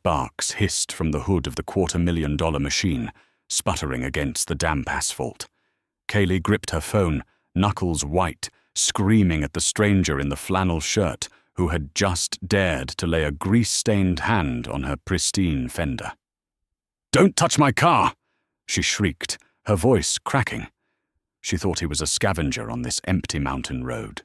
sparks hissed from the hood of the $250,000 machine, sputtering against the damp asphalt. Kaylee gripped her phone, knuckles white, screaming at the stranger in the flannel shirt who had just dared to lay a grease-stained hand on her pristine fender. "Don't touch my car!" she shrieked, her voice cracking. She thought he was a scavenger on this empty mountain road.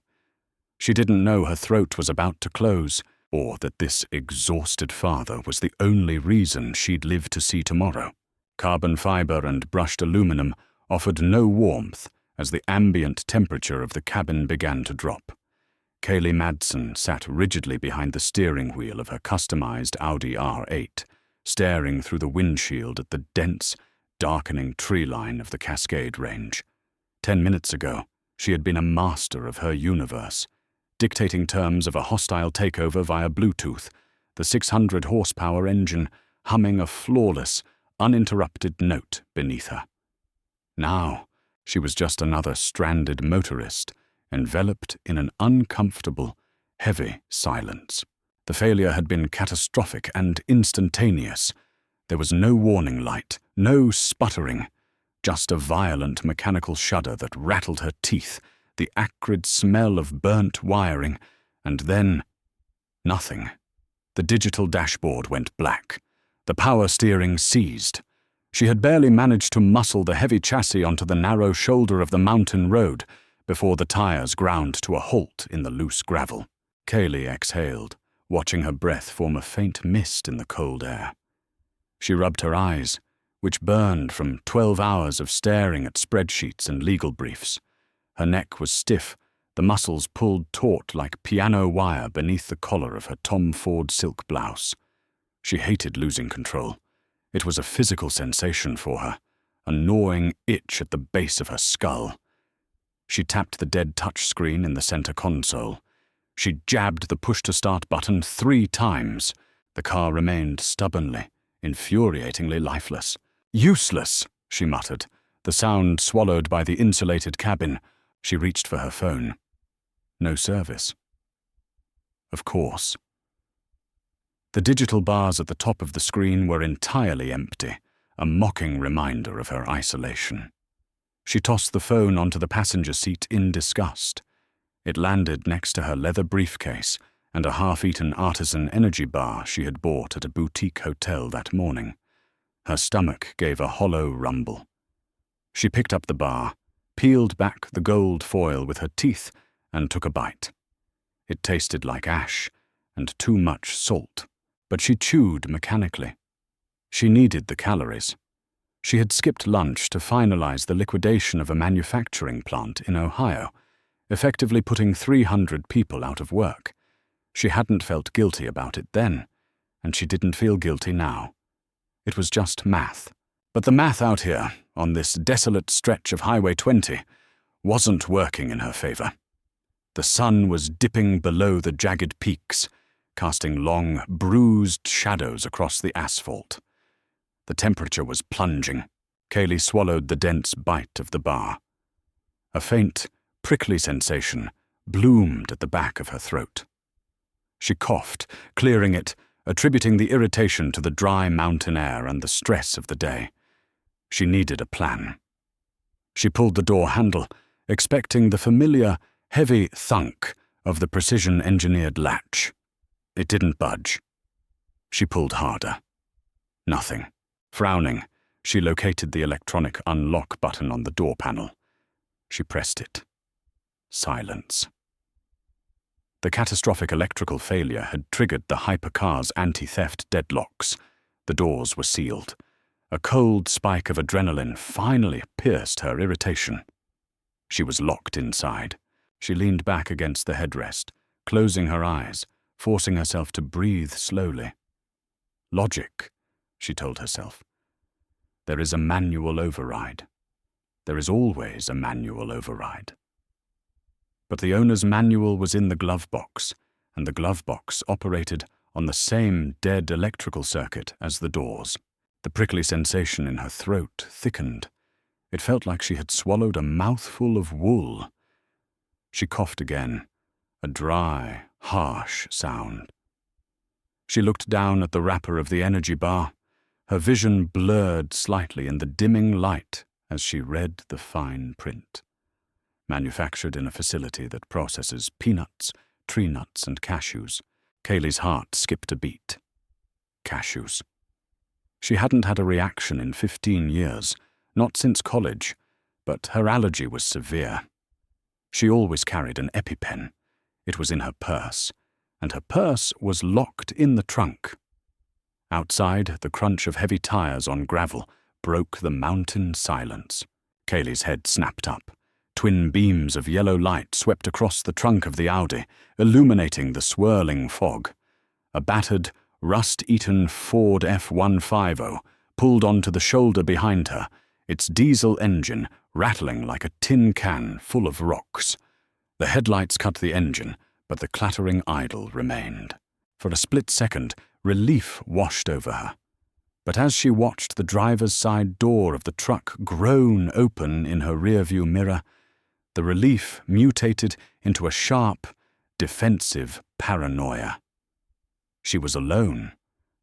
She didn't know her throat was about to close, or that this exhausted father was the only reason she'd live to see tomorrow. Carbon fiber and brushed aluminum offered no warmth as the ambient temperature of the cabin began to drop. Kaylee Madsen sat rigidly behind the steering wheel of her customized Audi R8, staring through the windshield at the dense, darkening tree line of the Cascade Range. 10 minutes ago, she had been a master of her universe, dictating terms of a hostile takeover via Bluetooth, the 600-horsepower engine humming a flawless, uninterrupted note beneath her. Now, she was just another stranded motorist, enveloped in an uncomfortable, heavy silence. The failure had been catastrophic and instantaneous. There was no warning light, no sputtering, just a violent mechanical shudder that rattled her teeth, the acrid smell of burnt wiring, and then nothing. The digital dashboard went black. The power steering seized. She had barely managed to muscle the heavy chassis onto the narrow shoulder of the mountain road before the tires ground to a halt in the loose gravel. Kaylee exhaled, watching her breath form a faint mist in the cold air. She rubbed her eyes, which burned from 12 hours of staring at spreadsheets and legal briefs. Her neck was stiff, the muscles pulled taut like piano wire beneath the collar of her Tom Ford silk blouse. She hated losing control. It was a physical sensation for her, a gnawing itch at the base of her skull. She tapped the dead touchscreen in the center console. She jabbed the push-to-start button 3 times. The car remained stubbornly, infuriatingly lifeless. "Useless," she muttered, the sound swallowed by the insulated cabin. She reached for her phone. No service. Of course. The digital bars at the top of the screen were entirely empty, a mocking reminder of her isolation. She tossed the phone onto the passenger seat in disgust. It landed next to her leather briefcase and a half-eaten artisan energy bar she had bought at a boutique hotel that morning. Her stomach gave a hollow rumble. She picked up the bar, peeled back the gold foil with her teeth, and took a bite. It tasted like ash and too much salt, but she chewed mechanically. She needed the calories. She had skipped lunch to finalize the liquidation of a manufacturing plant in Ohio, effectively putting 300 people out of work. She hadn't felt guilty about it then, and she didn't feel guilty now. It was just math. But the math out here, on this desolate stretch of Highway 20, wasn't working in her favor. The sun was dipping below the jagged peaks, casting long, bruised shadows across the asphalt. The temperature was plunging. Kaylee swallowed the dense bite of the bar. A faint, prickly sensation bloomed at the back of her throat. She coughed, clearing it, attributing the irritation to the dry mountain air and the stress of the day. She needed a plan. She pulled the door handle, expecting the familiar, heavy thunk of the precision-engineered latch. It didn't budge. She pulled harder. Nothing. Frowning, she located the electronic unlock button on the door panel. She pressed it. Silence. The catastrophic electrical failure had triggered the hypercar's anti-theft deadlocks. The doors were sealed. A cold spike of adrenaline finally pierced her irritation. She was locked inside. She leaned back against the headrest, closing her eyes, forcing herself to breathe slowly. Logic, she told herself. There is a manual override. There is always a manual override. But the owner's manual was in the glove box, and the glove box operated on the same dead electrical circuit as the doors. The prickly sensation in her throat thickened. It felt like she had swallowed a mouthful of wool. She coughed again, a dry, harsh sound. She looked down at the wrapper of the energy bar. Her vision blurred slightly in the dimming light as she read the fine print. Manufactured in a facility that processes peanuts, tree nuts, and cashews. Kaylee's heart skipped a beat. Cashews. She hadn't had a reaction in 15 years, not since college, but her allergy was severe. She always carried an EpiPen. It was in her purse, and her purse was locked in the trunk. Outside, the crunch of heavy tires on gravel broke the mountain silence. Kaylee's head snapped up. Twin beams of yellow light swept across the trunk of the Audi, illuminating the swirling fog. A battered, rust-eaten Ford F-150 pulled onto the shoulder behind her, its diesel engine rattling like a tin can full of rocks. The headlights cut the engine, but the clattering idle remained. For a split second, relief washed over her. But as she watched the driver's side door of the truck groan open in her rearview mirror, the relief mutated into a sharp, defensive paranoia. She was alone,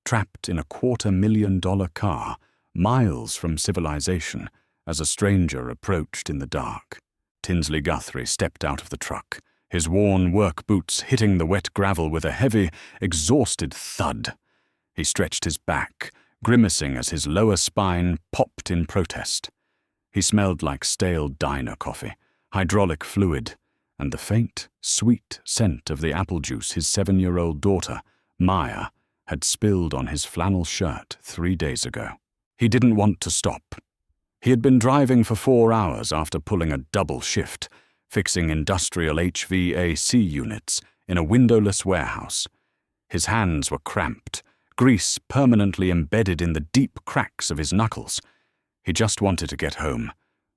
trapped in a $250,000 car, miles from civilization, as a stranger approached in the dark. Tinsley Guthrie stepped out of the truck, his worn work boots hitting the wet gravel with a heavy, exhausted thud. He stretched his back, grimacing as his lower spine popped in protest. He smelled like stale diner coffee, hydraulic fluid, and the faint, sweet scent of the apple juice his 7-year-old daughter, Maya, had spilled on his flannel shirt 3 days ago. He didn't want to stop. He had been driving for 4 hours after pulling a double shift, fixing industrial HVAC units in a windowless warehouse. His hands were cramped, grease permanently embedded in the deep cracks of his knuckles. He just wanted to get home,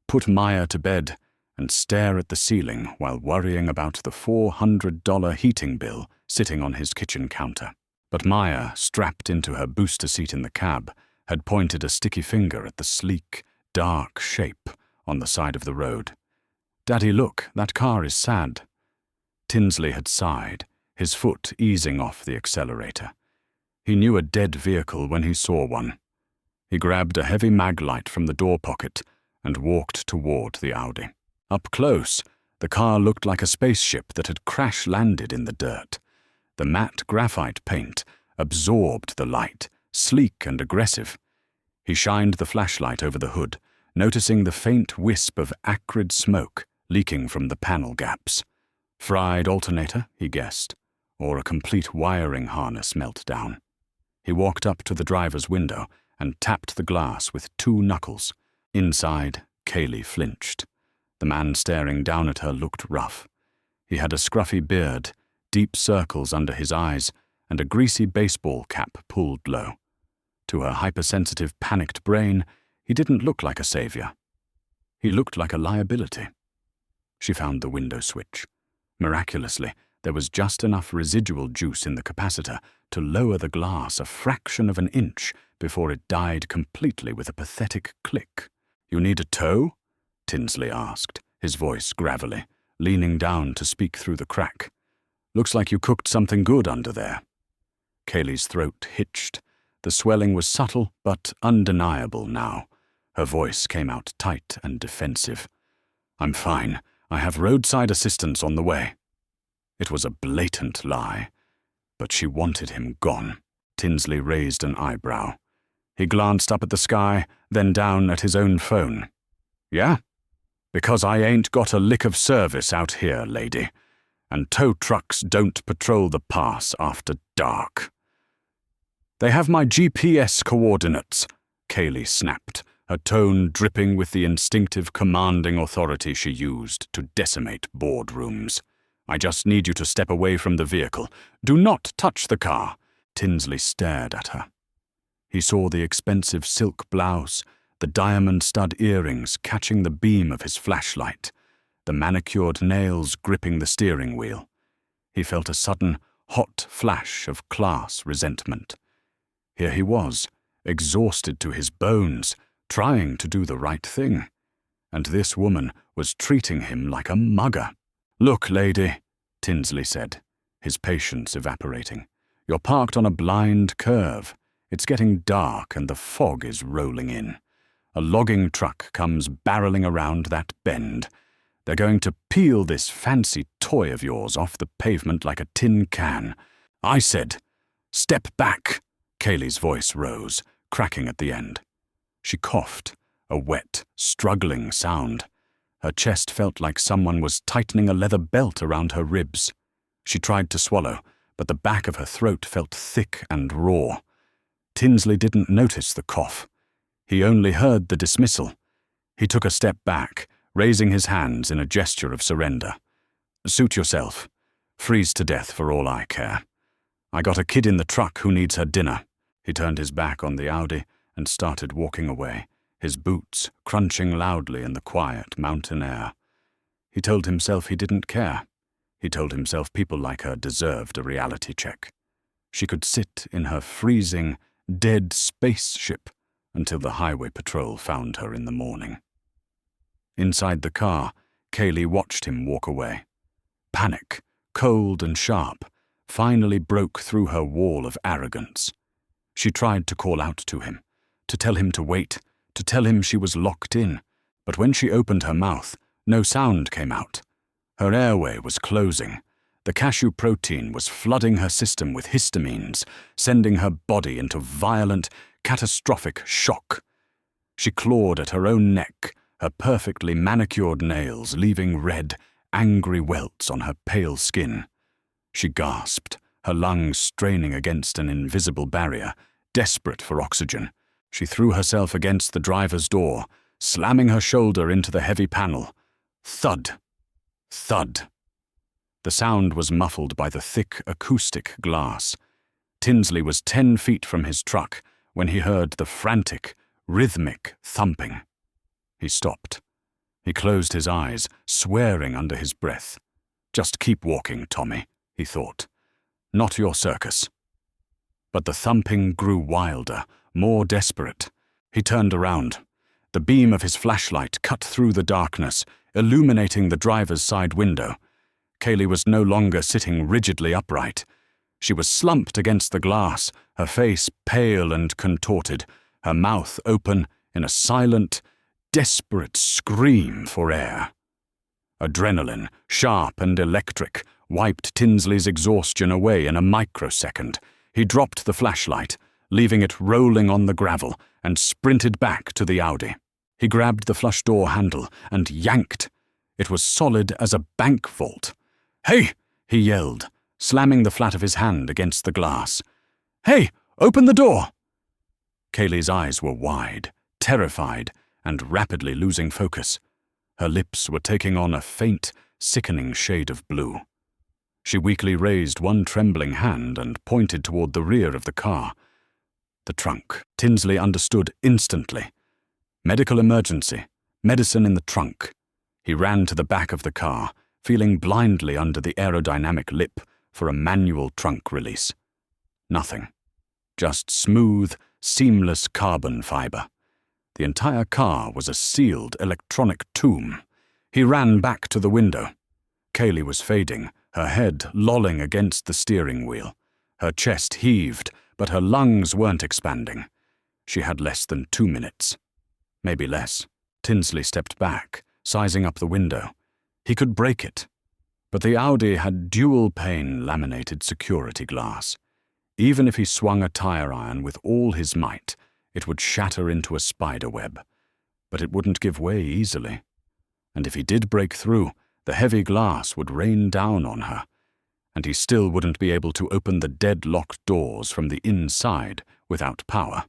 put Maya to bed, and stare at the ceiling while worrying about the $400 heating bill sitting on his kitchen counter. But Maya, strapped into her booster seat in the cab, had pointed a sticky finger at the sleek, dark shape on the side of the road. "Daddy, look, that car is sad." Tinsley had sighed, his foot easing off the accelerator. He knew a dead vehicle when he saw one. He grabbed a heavy mag light from the door pocket and walked toward the Audi. Up close, the car looked like a spaceship that had crash-landed in the dirt. The matte graphite paint absorbed the light, sleek and aggressive. He shined the flashlight over the hood, noticing the faint wisp of acrid smoke leaking from the panel gaps. Fried alternator, he guessed, or a complete wiring harness meltdown. He walked up to the driver's window and tapped the glass with 2 knuckles. Inside, Kaylee flinched. The man staring down at her looked rough. He had a scruffy beard, deep circles under his eyes, and a greasy baseball cap pulled low. To her hypersensitive, panicked brain, he didn't look like a savior. He looked like a liability. She found the window switch. Miraculously, there was just enough residual juice in the capacitor to lower the glass a fraction of an inch before it died completely with a pathetic click. "You need a tow?" Tinsley asked, his voice gravelly, leaning down to speak through the crack. "Looks like you cooked something good under there." Kaylee's throat hitched. The swelling was subtle but undeniable now. Her voice came out tight and defensive. "I'm fine. I have roadside assistance on the way." It was a blatant lie, but she wanted him gone. Tinsley raised an eyebrow. He glanced up at the sky, then down at his own phone. "Yeah? Because I ain't got a lick of service out here, lady, and tow trucks don't patrol the pass after dark." "They have my GPS coordinates," Kaylee snapped, her tone dripping with the instinctive commanding authority she used to decimate boardrooms. "I just need you to step away from the vehicle. Do not touch the car." Tinsley stared at her. He saw the expensive silk blouse, the diamond stud earrings catching the beam of his flashlight, the manicured nails gripping the steering wheel. He felt a sudden, hot flash of class resentment. Here he was, exhausted to his bones, trying to do the right thing. And this woman was treating him like a mugger. "Look, lady," Tinsley said, his patience evaporating. You're parked on a blind curve. It's getting dark and the fog is rolling in. A logging truck comes barreling around that bend. They're going to peel this fancy toy of yours off the pavement like a tin can. I said, "Step back." Kaylee's voice rose, cracking at the end. She coughed, a wet, struggling sound. Her chest felt like someone was tightening a leather belt around her ribs. She tried to swallow, but the back of her throat felt thick and raw. Tinsley didn't notice the cough. He only heard the dismissal. He took a step back, raising his hands in a gesture of surrender. "Suit yourself. Freeze to death for all I care. I got a kid in the truck who needs her dinner." He turned his back on the Audi and started walking away, his boots crunching loudly in the quiet mountain air. He told himself he didn't care. He told himself people like her deserved a reality check. She could sit in her freezing, dead spaceship until the highway patrol found her in the morning. Inside the car, Kaylee watched him walk away. Panic, cold and sharp, finally broke through her wall of arrogance. She tried to call out to him, to tell him to wait, to tell him she was locked in, but when she opened her mouth, no sound came out. Her airway was closing. The cashew protein was flooding her system with histamines, sending her body into violent, catastrophic shock. She clawed at her own neck, her perfectly manicured nails leaving red, angry welts on her pale skin. She gasped, her lungs straining against an invisible barrier, desperate for oxygen. She threw herself against the driver's door, slamming her shoulder into the heavy panel. Thud. Thud. The sound was muffled by the thick acoustic glass. Tinsley was 10 feet from his truck when he heard the frantic, rhythmic thumping. He stopped. He closed his eyes, swearing under his breath. "Just keep walking, Tommy," he thought. "Not your circus." But the thumping grew wilder, more desperate. He turned around. The beam of his flashlight cut through the darkness, illuminating the driver's side window. Kaylee was no longer sitting rigidly upright. She was slumped against the glass, her face pale and contorted, her mouth open in a silent, desperate scream for air. Adrenaline, sharp and electric, wiped Tinsley's exhaustion away in a microsecond. He dropped the flashlight, leaving it rolling on the gravel, and sprinted back to the Audi. He grabbed the flush door handle and yanked. It was solid as a bank vault. "Hey!" he yelled, slamming the flat of his hand against the glass. "Hey! Open the door!" Kaylee's eyes were wide, terrified, and rapidly losing focus. Her lips were taking on a faint, sickening shade of blue. She weakly raised one trembling hand and pointed toward the rear of the car. The trunk. Tinsley understood instantly. Medical emergency. Medicine in the trunk. He ran to the back of the car, feeling blindly under the aerodynamic lip for a manual trunk release. Nothing. Just smooth, seamless carbon fiber. The entire car was a sealed electronic tomb. He ran back to the window. Kaylee was fading, her head lolling against the steering wheel. Her chest heaved, but her lungs weren't expanding. She had less than 2 minutes. Maybe less. Tinsley stepped back, sizing up the window. He could break it. But the Audi had dual-pane laminated security glass. Even if he swung a tire iron with all his might, it would shatter into a spider web. But it wouldn't give way easily. And if he did break through, the heavy glass would rain down on her, and he still wouldn't be able to open the deadlocked doors from the inside without power.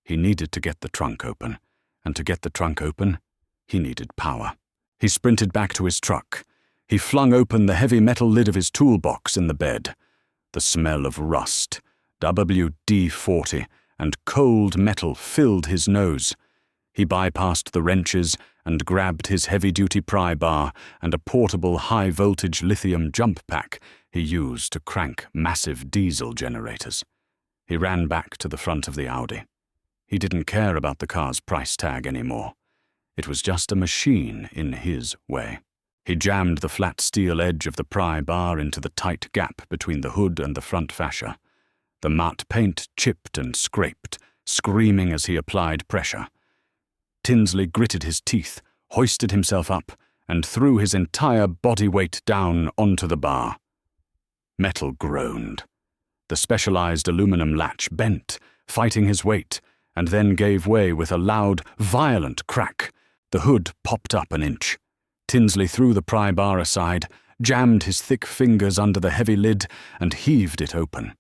He needed to get the trunk open, and to get the trunk open, he needed power. He sprinted back to his truck. He flung open the heavy metal lid of his toolbox in the bed. The smell of rust, WD-40, and cold metal filled his nose. He bypassed the wrenches and grabbed his heavy-duty pry bar and a portable high-voltage lithium jump pack he used to crank massive diesel generators. He ran back to the front of the Audi. He didn't care about the car's price tag anymore. It was just a machine in his way. He jammed the flat steel edge of the pry bar into the tight gap between the hood and the front fascia. The matte paint chipped and scraped, screaming as he applied pressure. Tinsley gritted his teeth, hoisted himself up, and threw his entire body weight down onto the bar. Metal groaned. The specialized aluminum latch bent, fighting his weight, and then gave way with a loud, violent crack. The hood popped up an inch. Tinsley threw the pry bar aside, jammed his thick fingers under the heavy lid, and heaved it open.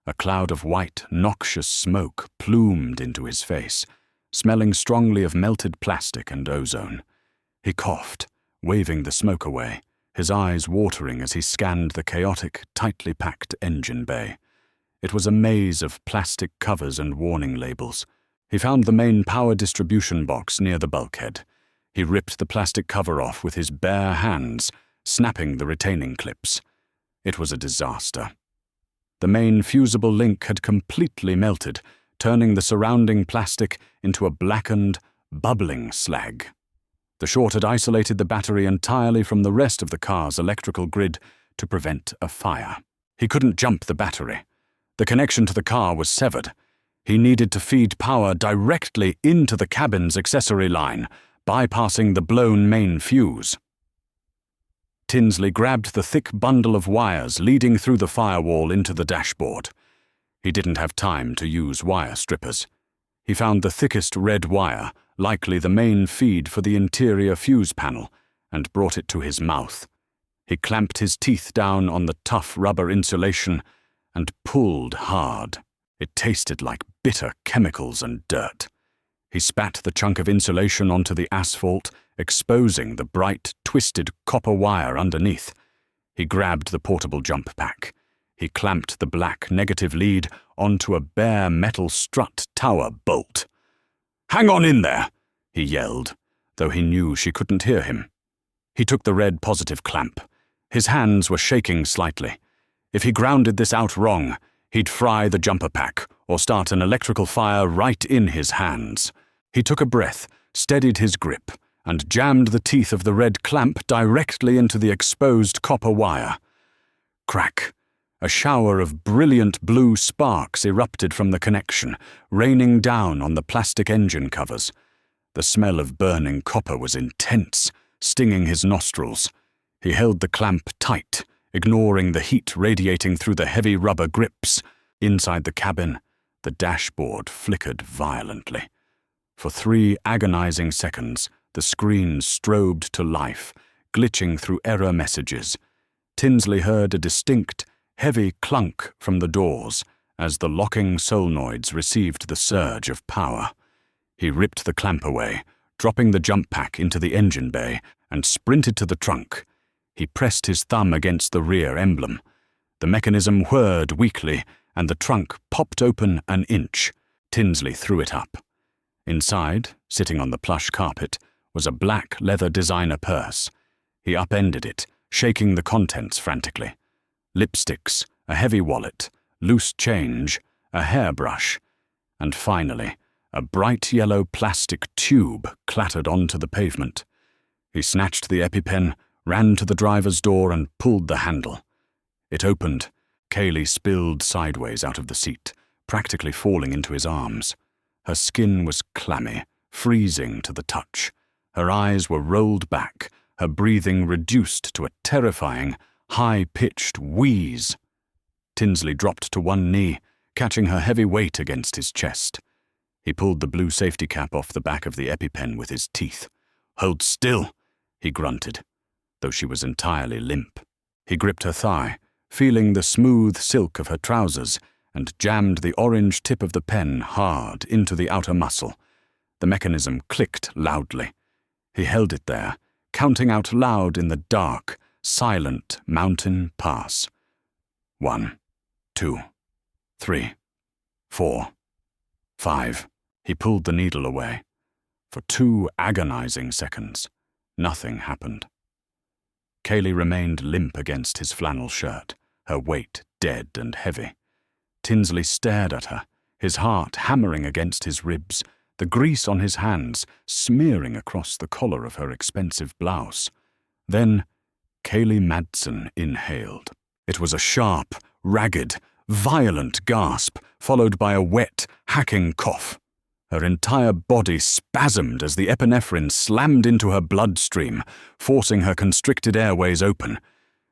A cloud of white, noxious smoke plumed into his face, smelling strongly of melted plastic and ozone. He coughed, waving the smoke away, his eyes watering as he scanned the chaotic, tightly packed engine bay. It was a maze of plastic covers and warning labels. He found the main power distribution box near the bulkhead. He ripped the plastic cover off with his bare hands, snapping the retaining clips. It was a disaster. The main fusible link had completely melted, turning the surrounding plastic into a blackened, bubbling slag. The short had isolated the battery entirely from the rest of the car's electrical grid to prevent a fire. He couldn't jump the battery. The connection to the car was severed. He needed to feed power directly into the cabin's accessory line, bypassing the blown main fuse. Tinsley grabbed the thick bundle of wires leading through the firewall into the dashboard. He didn't have time to use wire strippers. He found the thickest red wire, likely the main feed for the interior fuse panel, and brought it to his mouth. He clamped his teeth down on the tough rubber insulation and pulled hard. It tasted like bitter chemicals and dirt. He spat the chunk of insulation onto the asphalt, exposing the bright, twisted copper wire underneath. He grabbed the portable jump pack. He clamped the black negative lead onto a bare metal strut tower bolt. "Hang on in there!" he yelled, though he knew she couldn't hear him. He took the red positive clamp. His hands were shaking slightly. If he grounded this out wrong, he'd fry the jumper pack or start an electrical fire right in his hands. He took a breath, steadied his grip, and jammed the teeth of the red clamp directly into the exposed copper wire. Crack! A shower of brilliant blue sparks erupted from the connection, raining down on the plastic engine covers. The smell of burning copper was intense, stinging his nostrils. He held the clamp tight, ignoring the heat radiating through the heavy rubber grips. Inside the cabin, the dashboard flickered violently. For 3 agonizing seconds, the screen strobed to life, glitching through error messages. Tinsley heard a distinct, heavy clunk from the doors as the locking solenoids received the surge of power. He ripped the clamp away, dropping the jump pack into the engine bay, and sprinted to the trunk. He pressed his thumb against the rear emblem. The mechanism whirred weakly, and the trunk popped open an inch. Tinsley threw it up. Inside, sitting on the plush carpet, was a black leather designer purse. He upended it, shaking the contents frantically. Lipsticks, a heavy wallet, loose change, a hairbrush, and finally, a bright yellow plastic tube clattered onto the pavement. He snatched the EpiPen, ran to the driver's door and pulled the handle. It opened. Kaylee spilled sideways out of the seat, practically falling into his arms. Her skin was clammy, freezing to the touch. Her eyes were rolled back, her breathing reduced to a terrifying, high-pitched wheeze. Tinsley dropped to one knee, catching her heavy weight against his chest. He pulled the blue safety cap off the back of the EpiPen with his teeth. "Hold still," he grunted, though she was entirely limp. He gripped her thigh, feeling the smooth silk of her trousers, and jammed the orange tip of the pen hard into the outer muscle. The mechanism clicked loudly. He held it there, counting out loud in the dark, silent mountain pass. 1, 2, 3, 4, 5. He pulled the needle away. For 2 agonizing seconds, nothing happened. Kaylee remained limp against his flannel shirt, her weight dead and heavy. Tinsley stared at her, his heart hammering against his ribs, the grease on his hands smearing across the collar of her expensive blouse. Then Kaylee Madsen inhaled. It was a sharp, ragged, violent gasp, followed by a wet, hacking cough. Her entire body spasmed as the epinephrine slammed into her bloodstream, forcing her constricted airways open.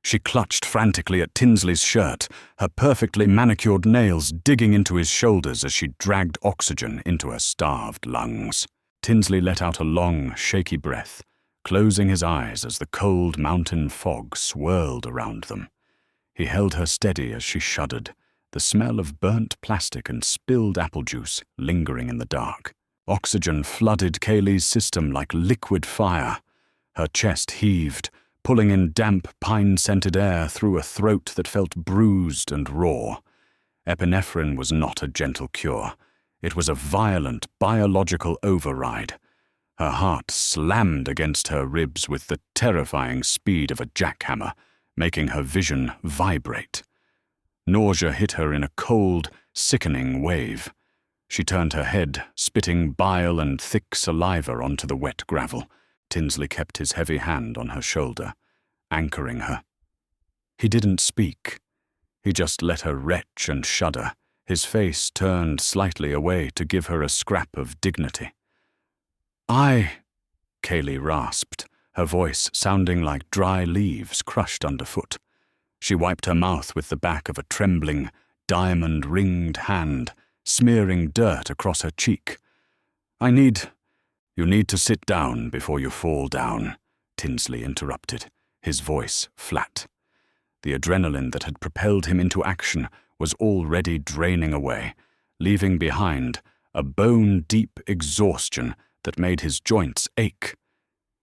She clutched frantically at Tinsley's shirt, her perfectly manicured nails digging into his shoulders as she dragged oxygen into her starved lungs. Tinsley let out a long, shaky breath, closing his eyes as the cold mountain fog swirled around them. He held her steady as she shuddered, the smell of burnt plastic and spilled apple juice lingering in the dark. Oxygen flooded Kaylee's system like liquid fire. Her chest heaved, pulling in damp, pine-scented air through a throat that felt bruised and raw. Epinephrine was not a gentle cure. It was a violent, biological override. Her heart slammed against her ribs with the terrifying speed of a jackhammer, making her vision vibrate. Nausea hit her in a cold, sickening wave. She turned her head, spitting bile and thick saliva onto the wet gravel. Tinsley kept his heavy hand on her shoulder, anchoring her. He didn't speak. He just let her retch and shudder, his face turned slightly away to give her a scrap of dignity. Kaylee rasped, her voice sounding like dry leaves crushed underfoot. She wiped her mouth with the back of a trembling, diamond-ringed hand, smearing dirt across her cheek. You need to sit down before you fall down, Tinsley interrupted, his voice flat. The adrenaline that had propelled him into action was already draining away, leaving behind a bone-deep exhaustion that made his joints ache.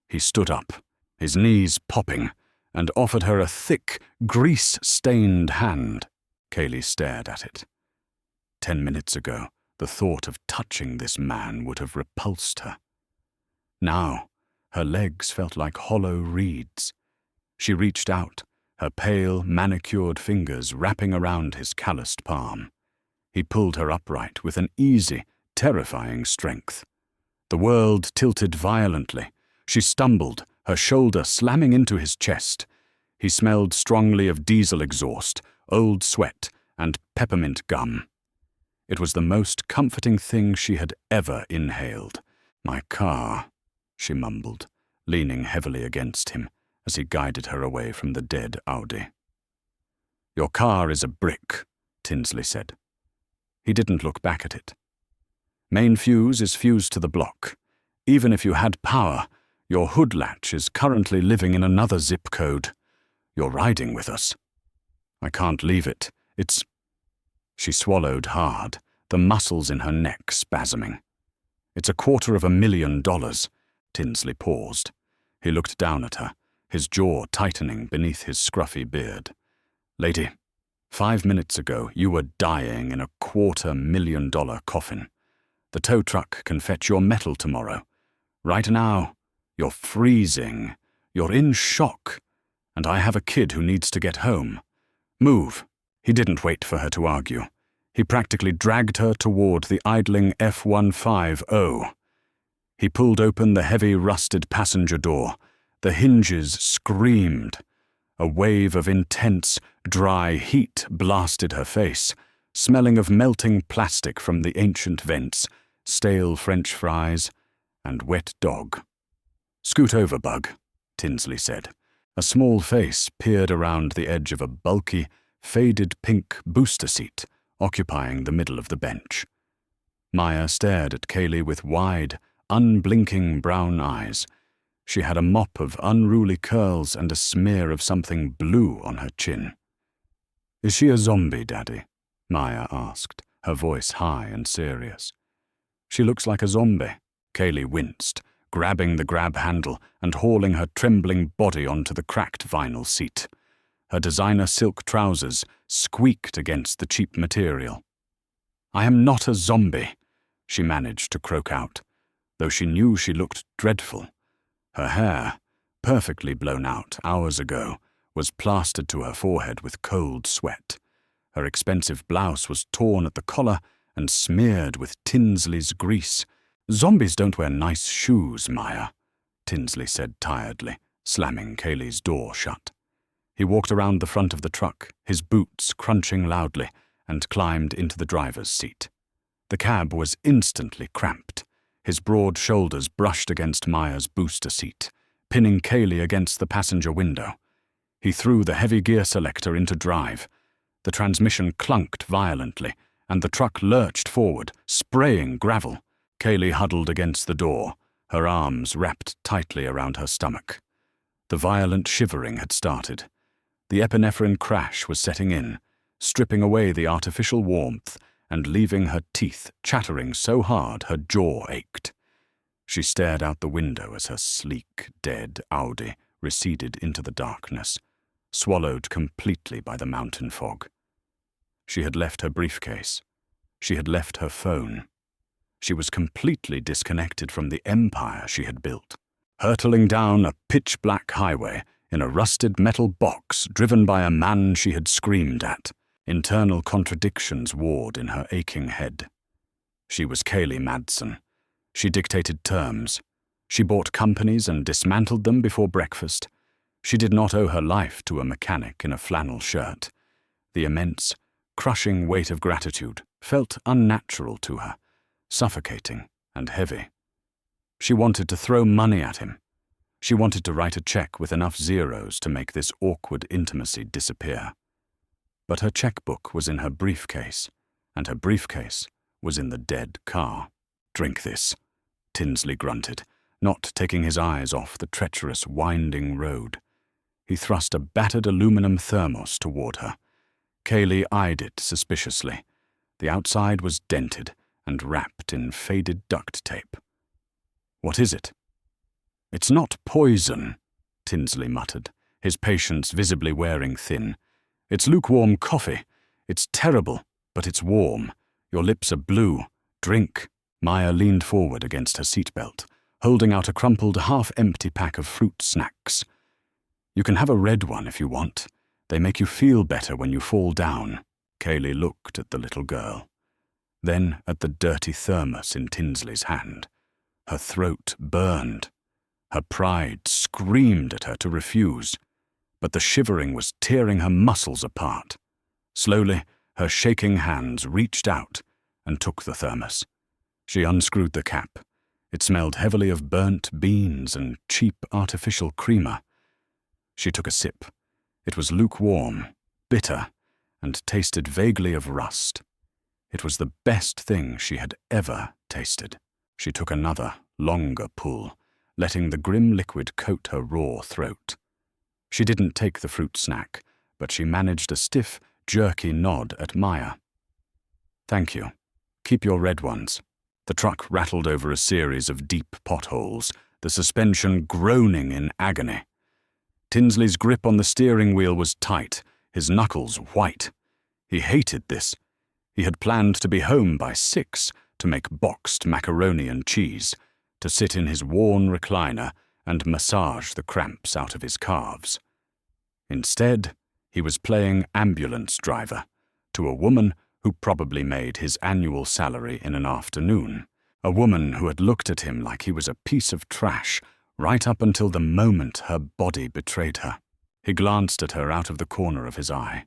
He stood up, his knees popping, and offered her a thick, grease-stained hand. Kaylee stared at it. 10 minutes ago, the thought of touching this man would have repulsed her. Now, her legs felt like hollow reeds. She reached out, her pale, manicured fingers wrapping around his calloused palm. He pulled her upright with an easy, terrifying strength. The world tilted violently. She stumbled, her shoulder slamming into his chest. He smelled strongly of diesel exhaust, old sweat, and peppermint gum. It was the most comforting thing she had ever inhaled. "My car," she mumbled, leaning heavily against him as he guided her away from the dead Audi. "Your car is a brick," Tinsley said. He didn't look back at it. "Main fuse is fused to the block. Even if you had power, your hood latch is currently living in another zip code. You're riding with us." "I can't leave it. It's—" She swallowed hard, the muscles in her neck spasming. "It's $250,000. Tinsley paused. He looked down at her, his jaw tightening beneath his scruffy beard. "Lady, 5 minutes ago you were dying in a $250,000 coffin. The tow truck can fetch your metal tomorrow. Right now, you're freezing. You're in shock. And I have a kid who needs to get home. Move." He didn't wait for her to argue. He practically dragged her toward the idling F-150. He pulled open the heavy, rusted passenger door. The hinges screamed. A wave of intense, dry heat blasted her face, smelling of melting plastic from the ancient vents, stale French fries, and wet dog. "Scoot over, Bug," Tinsley said. A small face peered around the edge of a bulky, faded pink booster seat occupying the middle of the bench. Maya stared at Kaylee with wide, unblinking brown eyes. She had a mop of unruly curls and a smear of something blue on her chin. "Is she a zombie, Daddy?" Maya asked, her voice high and serious. "She looks like a zombie." Kaylee winced, grabbing the grab handle and hauling her trembling body onto the cracked vinyl seat. Her designer silk trousers squeaked against the cheap material. "I am not a zombie," she managed to croak out, though she knew she looked dreadful. Her hair, perfectly blown out hours ago, was plastered to her forehead with cold sweat. Her expensive blouse was torn at the collar and smeared with Tinsley's grease. "Zombies don't wear nice shoes, Maya," Tinsley said tiredly, slamming Kaylee's door shut. He walked around the front of the truck, his boots crunching loudly, and climbed into the driver's seat. The cab was instantly cramped. His broad shoulders brushed against Maya's booster seat, pinning Kaylee against the passenger window. He threw the heavy gear selector into drive. The transmission clunked violently, and the truck lurched forward, spraying gravel. Kaylee huddled against the door, her arms wrapped tightly around her stomach. The violent shivering had started. The epinephrine crash was setting in, stripping away the artificial warmth and leaving her teeth chattering so hard her jaw ached. She stared out the window as her sleek, dead Audi receded into the darkness, swallowed completely by the mountain fog. She had left her briefcase. She had left her phone. She was completely disconnected from the empire she had built, hurtling down a pitch-black highway in a rusted metal box driven by a man she had screamed at. Internal contradictions warred in her aching head. She was Kaylee Madsen. She dictated terms. She bought companies and dismantled them before breakfast. She did not owe her life to a mechanic in a flannel shirt. The immense, crushing weight of gratitude felt unnatural to her, suffocating and heavy. She wanted to throw money at him. She wanted to write a check with enough zeros to make this awkward intimacy disappear. But her checkbook was in her briefcase, and her briefcase was in the dead car. "Drink this," Tinsley grunted, not taking his eyes off the treacherous, winding road. He thrust a battered aluminum thermos toward her. Kaylee eyed it suspiciously. The outside was dented and wrapped in faded duct tape. "What is it?" "It's not poison," Tinsley muttered, his patience visibly wearing thin. "It's lukewarm coffee. It's terrible, but it's warm. Your lips are blue. Drink." Maya leaned forward against her seatbelt, holding out a crumpled, half-empty pack of fruit snacks. "You can have a red one if you want. They make you feel better when you fall down." Kaylee looked at the little girl, then at the dirty thermos in Tinsley's hand. Her throat burned. Her pride screamed at her to refuse, but the shivering was tearing her muscles apart. Slowly, her shaking hands reached out and took the thermos. She unscrewed the cap. It smelled heavily of burnt beans and cheap artificial creamer. She took a sip. It was lukewarm, bitter, and tasted vaguely of rust. It was the best thing she had ever tasted. She took another, longer pull, letting the grim liquid coat her raw throat. She didn't take the fruit snack, but she managed a stiff, jerky nod at Maya. "Thank you. Keep your red ones." The truck rattled over a series of deep potholes, the suspension groaning in agony. Tinsley's grip on the steering wheel was tight, his knuckles white. He hated this. He had planned to be home by 6 to make boxed macaroni and cheese, to sit in his worn recliner and massage the cramps out of his calves. Instead, he was playing ambulance driver to a woman who probably made his annual salary in an afternoon, a woman who had looked at him like he was a piece of trash right up until the moment her body betrayed her. He glanced at her out of the corner of his eye.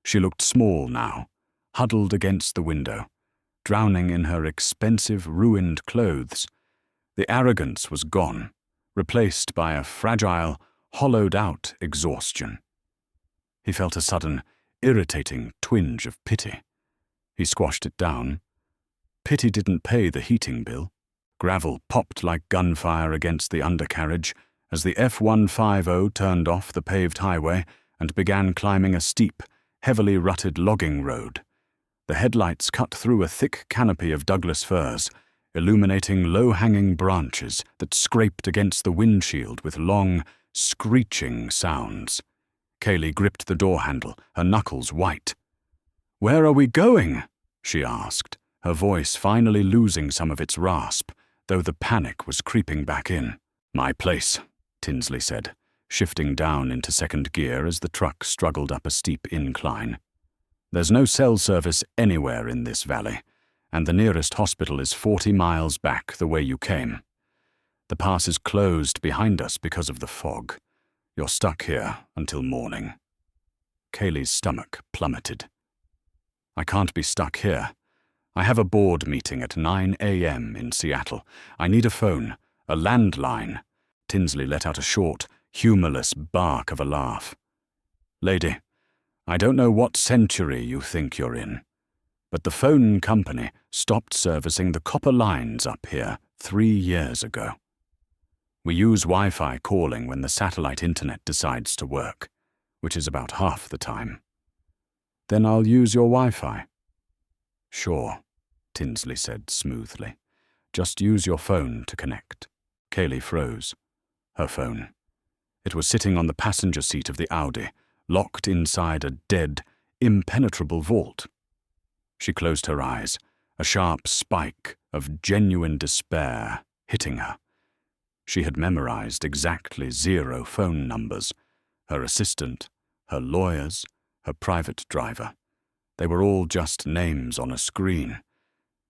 She looked small now, huddled against the window, drowning in her expensive, ruined clothes. The arrogance was gone, replaced by a fragile, hollowed-out exhaustion. He felt a sudden, irritating twinge of pity. He squashed it down. Pity didn't pay the heating bill. Gravel popped like gunfire against the undercarriage as the F-150 turned off the paved highway and began climbing a steep, heavily rutted logging road. The headlights cut through a thick canopy of Douglas firs, illuminating low-hanging branches that scraped against the windshield with long, screeching sounds. Kaylee gripped the door handle, her knuckles white. "Where are we going?" she asked, her voice finally losing some of its rasp, though the panic was creeping back in. "My place," Tinsley said, shifting down into second gear as the truck struggled up a steep incline. "There's no cell service anywhere in this valley, and the nearest hospital is 40 miles back the way you came." The pass is closed behind us because of the fog. You're stuck here until morning." Kaylee's stomach plummeted. "I can't be stuck here. I have a board meeting at 9 a.m. in Seattle. I need a phone, a landline." Tinsley let out a short, humorless bark of a laugh. "Lady, I don't know what century you think you're in, but the phone company stopped servicing the copper lines up here 3 years ago. We use Wi-Fi calling when the satellite internet decides to work, which is about half the time." "Then I'll use your Wi-Fi." "Sure," Tinsley said smoothly. "Just use your phone to connect." Kaylee froze. Her phone. It was sitting on the passenger seat of the Audi, locked inside a dead, impenetrable vault. She closed her eyes, a sharp spike of genuine despair hitting her. She had memorized exactly 0 phone numbers: her assistant, her lawyers, her private driver. They were all just names on a screen.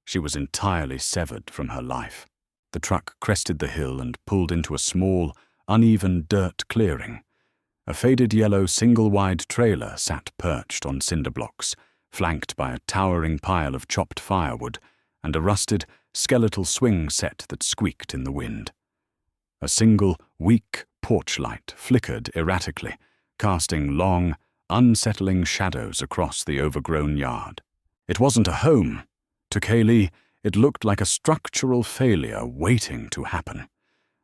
She was entirely severed from her life. The truck crested the hill and pulled into a small, uneven dirt clearing. A faded yellow single-wide trailer sat perched on cinder blocks, flanked by a towering pile of chopped firewood and a rusted, skeletal swing set that squeaked in the wind. A single, weak porch light flickered erratically, casting long, unsettling shadows across the overgrown yard. It wasn't a home. To Kaylee, it looked like a structural failure waiting to happen.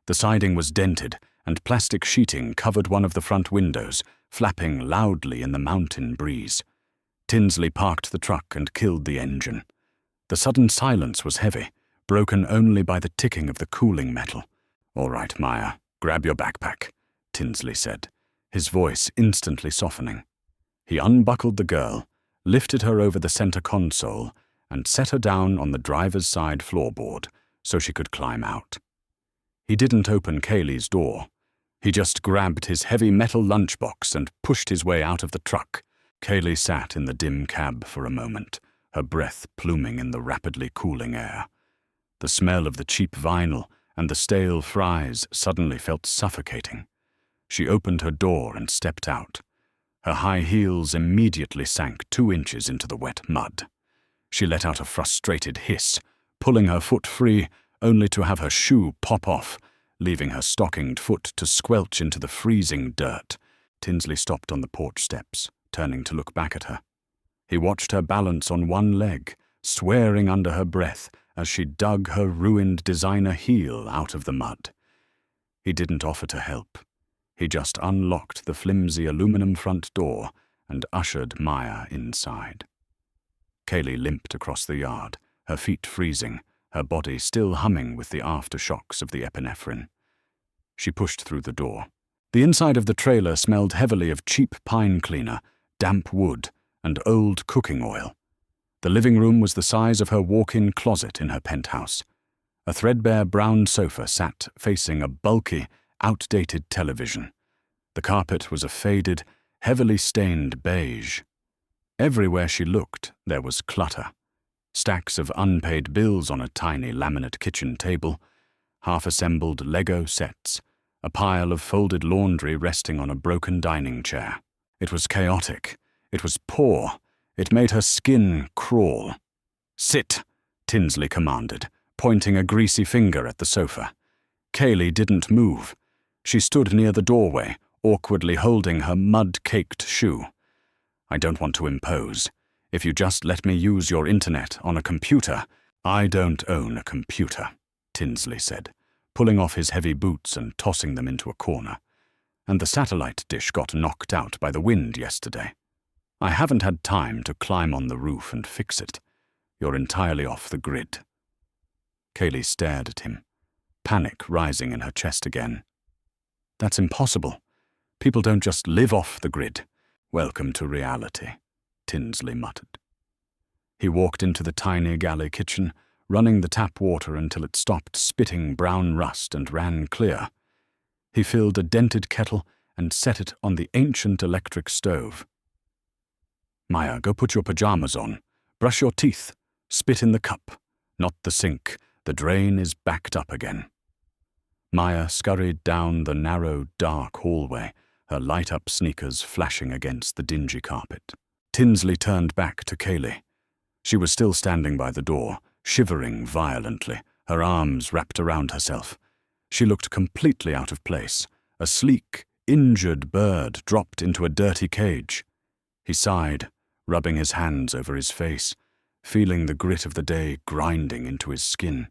The siding was dented, and plastic sheeting covered one of the front windows, flapping loudly in the mountain breeze. Tinsley parked the truck and killed the engine. The sudden silence was heavy, broken only by the ticking of the cooling metal. "All right, Maya, grab your backpack," Tinsley said, his voice instantly softening. He unbuckled the girl, lifted her over the center console, and set her down on the driver's side floorboard so she could climb out. He didn't open Kaylee's door. He just grabbed his heavy metal lunchbox and pushed his way out of the truck. Kaylee sat in the dim cab for a moment, her breath pluming in the rapidly cooling air. The smell of the cheap vinyl and the stale fries suddenly felt suffocating. She opened her door and stepped out. Her high heels immediately sank 2 inches into the wet mud. She let out a frustrated hiss, pulling her foot free, only to have her shoe pop off, leaving her stockinged foot to squelch into the freezing dirt. Tinsley stopped on the porch steps, turning to look back at her. He watched her balance on one leg, swearing under her breath as she dug her ruined designer heel out of the mud. He didn't offer to help. He just unlocked the flimsy aluminum front door and ushered Maya inside. Kaylee limped across the yard, her feet freezing, her body still humming with the aftershocks of the epinephrine. She pushed through the door. The inside of the trailer smelled heavily of cheap pine cleaner, damp wood, and old cooking oil. The living room was the size of her walk-in closet in her penthouse. A threadbare brown sofa sat facing a bulky, outdated television. The carpet was a faded, heavily stained beige. Everywhere she looked, there was clutter. Stacks of unpaid bills on a tiny laminate kitchen table, half-assembled Lego sets, a pile of folded laundry resting on a broken dining chair. It was chaotic. It was poor. It made her skin crawl. "Sit," Tinsley commanded, pointing a greasy finger at the sofa. Kaylee didn't move. She stood near the doorway, awkwardly holding her mud-caked shoe. "I don't want to impose. If you just let me use your internet on a computer—" "I don't own a computer," Tinsley said, pulling off his heavy boots and tossing them into a corner. "And the satellite dish got knocked out by the wind yesterday. I haven't had time to climb on the roof and fix it. You're entirely off the grid." Kaylee stared at him, panic rising in her chest again. "That's impossible. People don't just live off the grid." "Welcome to reality," Tinsley muttered. He walked into the tiny galley kitchen, running the tap water until it stopped spitting brown rust and ran clear. He filled a dented kettle and set it on the ancient electric stove. "Maya, go put your pajamas on. Brush your teeth. Spit in the cup. Not the sink. The drain is backed up again." Maya scurried down the narrow, dark hallway, her light-up sneakers flashing against the dingy carpet. Tinsley turned back to Kaylee. She was still standing by the door, shivering violently, her arms wrapped around herself. She looked completely out of place, a sleek, injured bird dropped into a dirty cage. He sighed, rubbing his hands over his face, feeling the grit of the day grinding into his skin.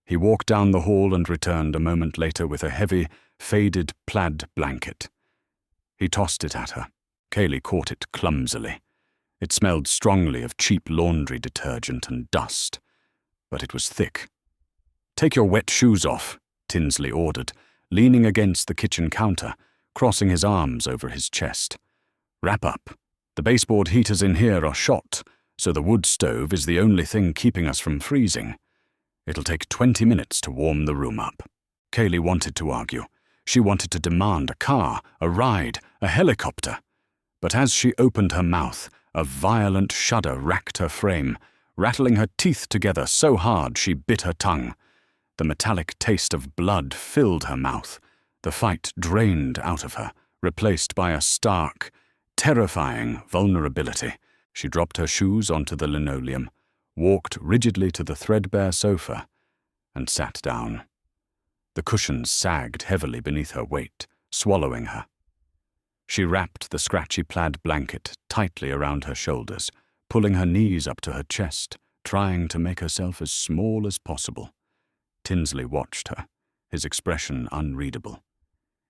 He walked down the hall and returned a moment later with a heavy, faded plaid blanket. He tossed it at her. Kaylee caught it clumsily. It smelled strongly of cheap laundry detergent and dust, but it was thick. "Take your wet shoes off," Tinsley ordered, leaning against the kitchen counter, crossing his arms over his chest. "Wrap up. The baseboard heaters in here are shot, so the wood stove is the only thing keeping us from freezing. It'll take 20 minutes to warm the room up." Kaylee wanted to argue. She wanted to demand a car, a ride, a helicopter. But as she opened her mouth, a violent shudder racked her frame, rattling her teeth together so hard she bit her tongue. The metallic taste of blood filled her mouth. The fight drained out of her, replaced by a stark, terrifying vulnerability. She dropped her shoes onto the linoleum, walked rigidly to the threadbare sofa, and sat down. The cushions sagged heavily beneath her weight, swallowing her. She wrapped the scratchy plaid blanket tightly around her shoulders, pulling her knees up to her chest, trying to make herself as small as possible. Tinsley watched her, his expression unreadable.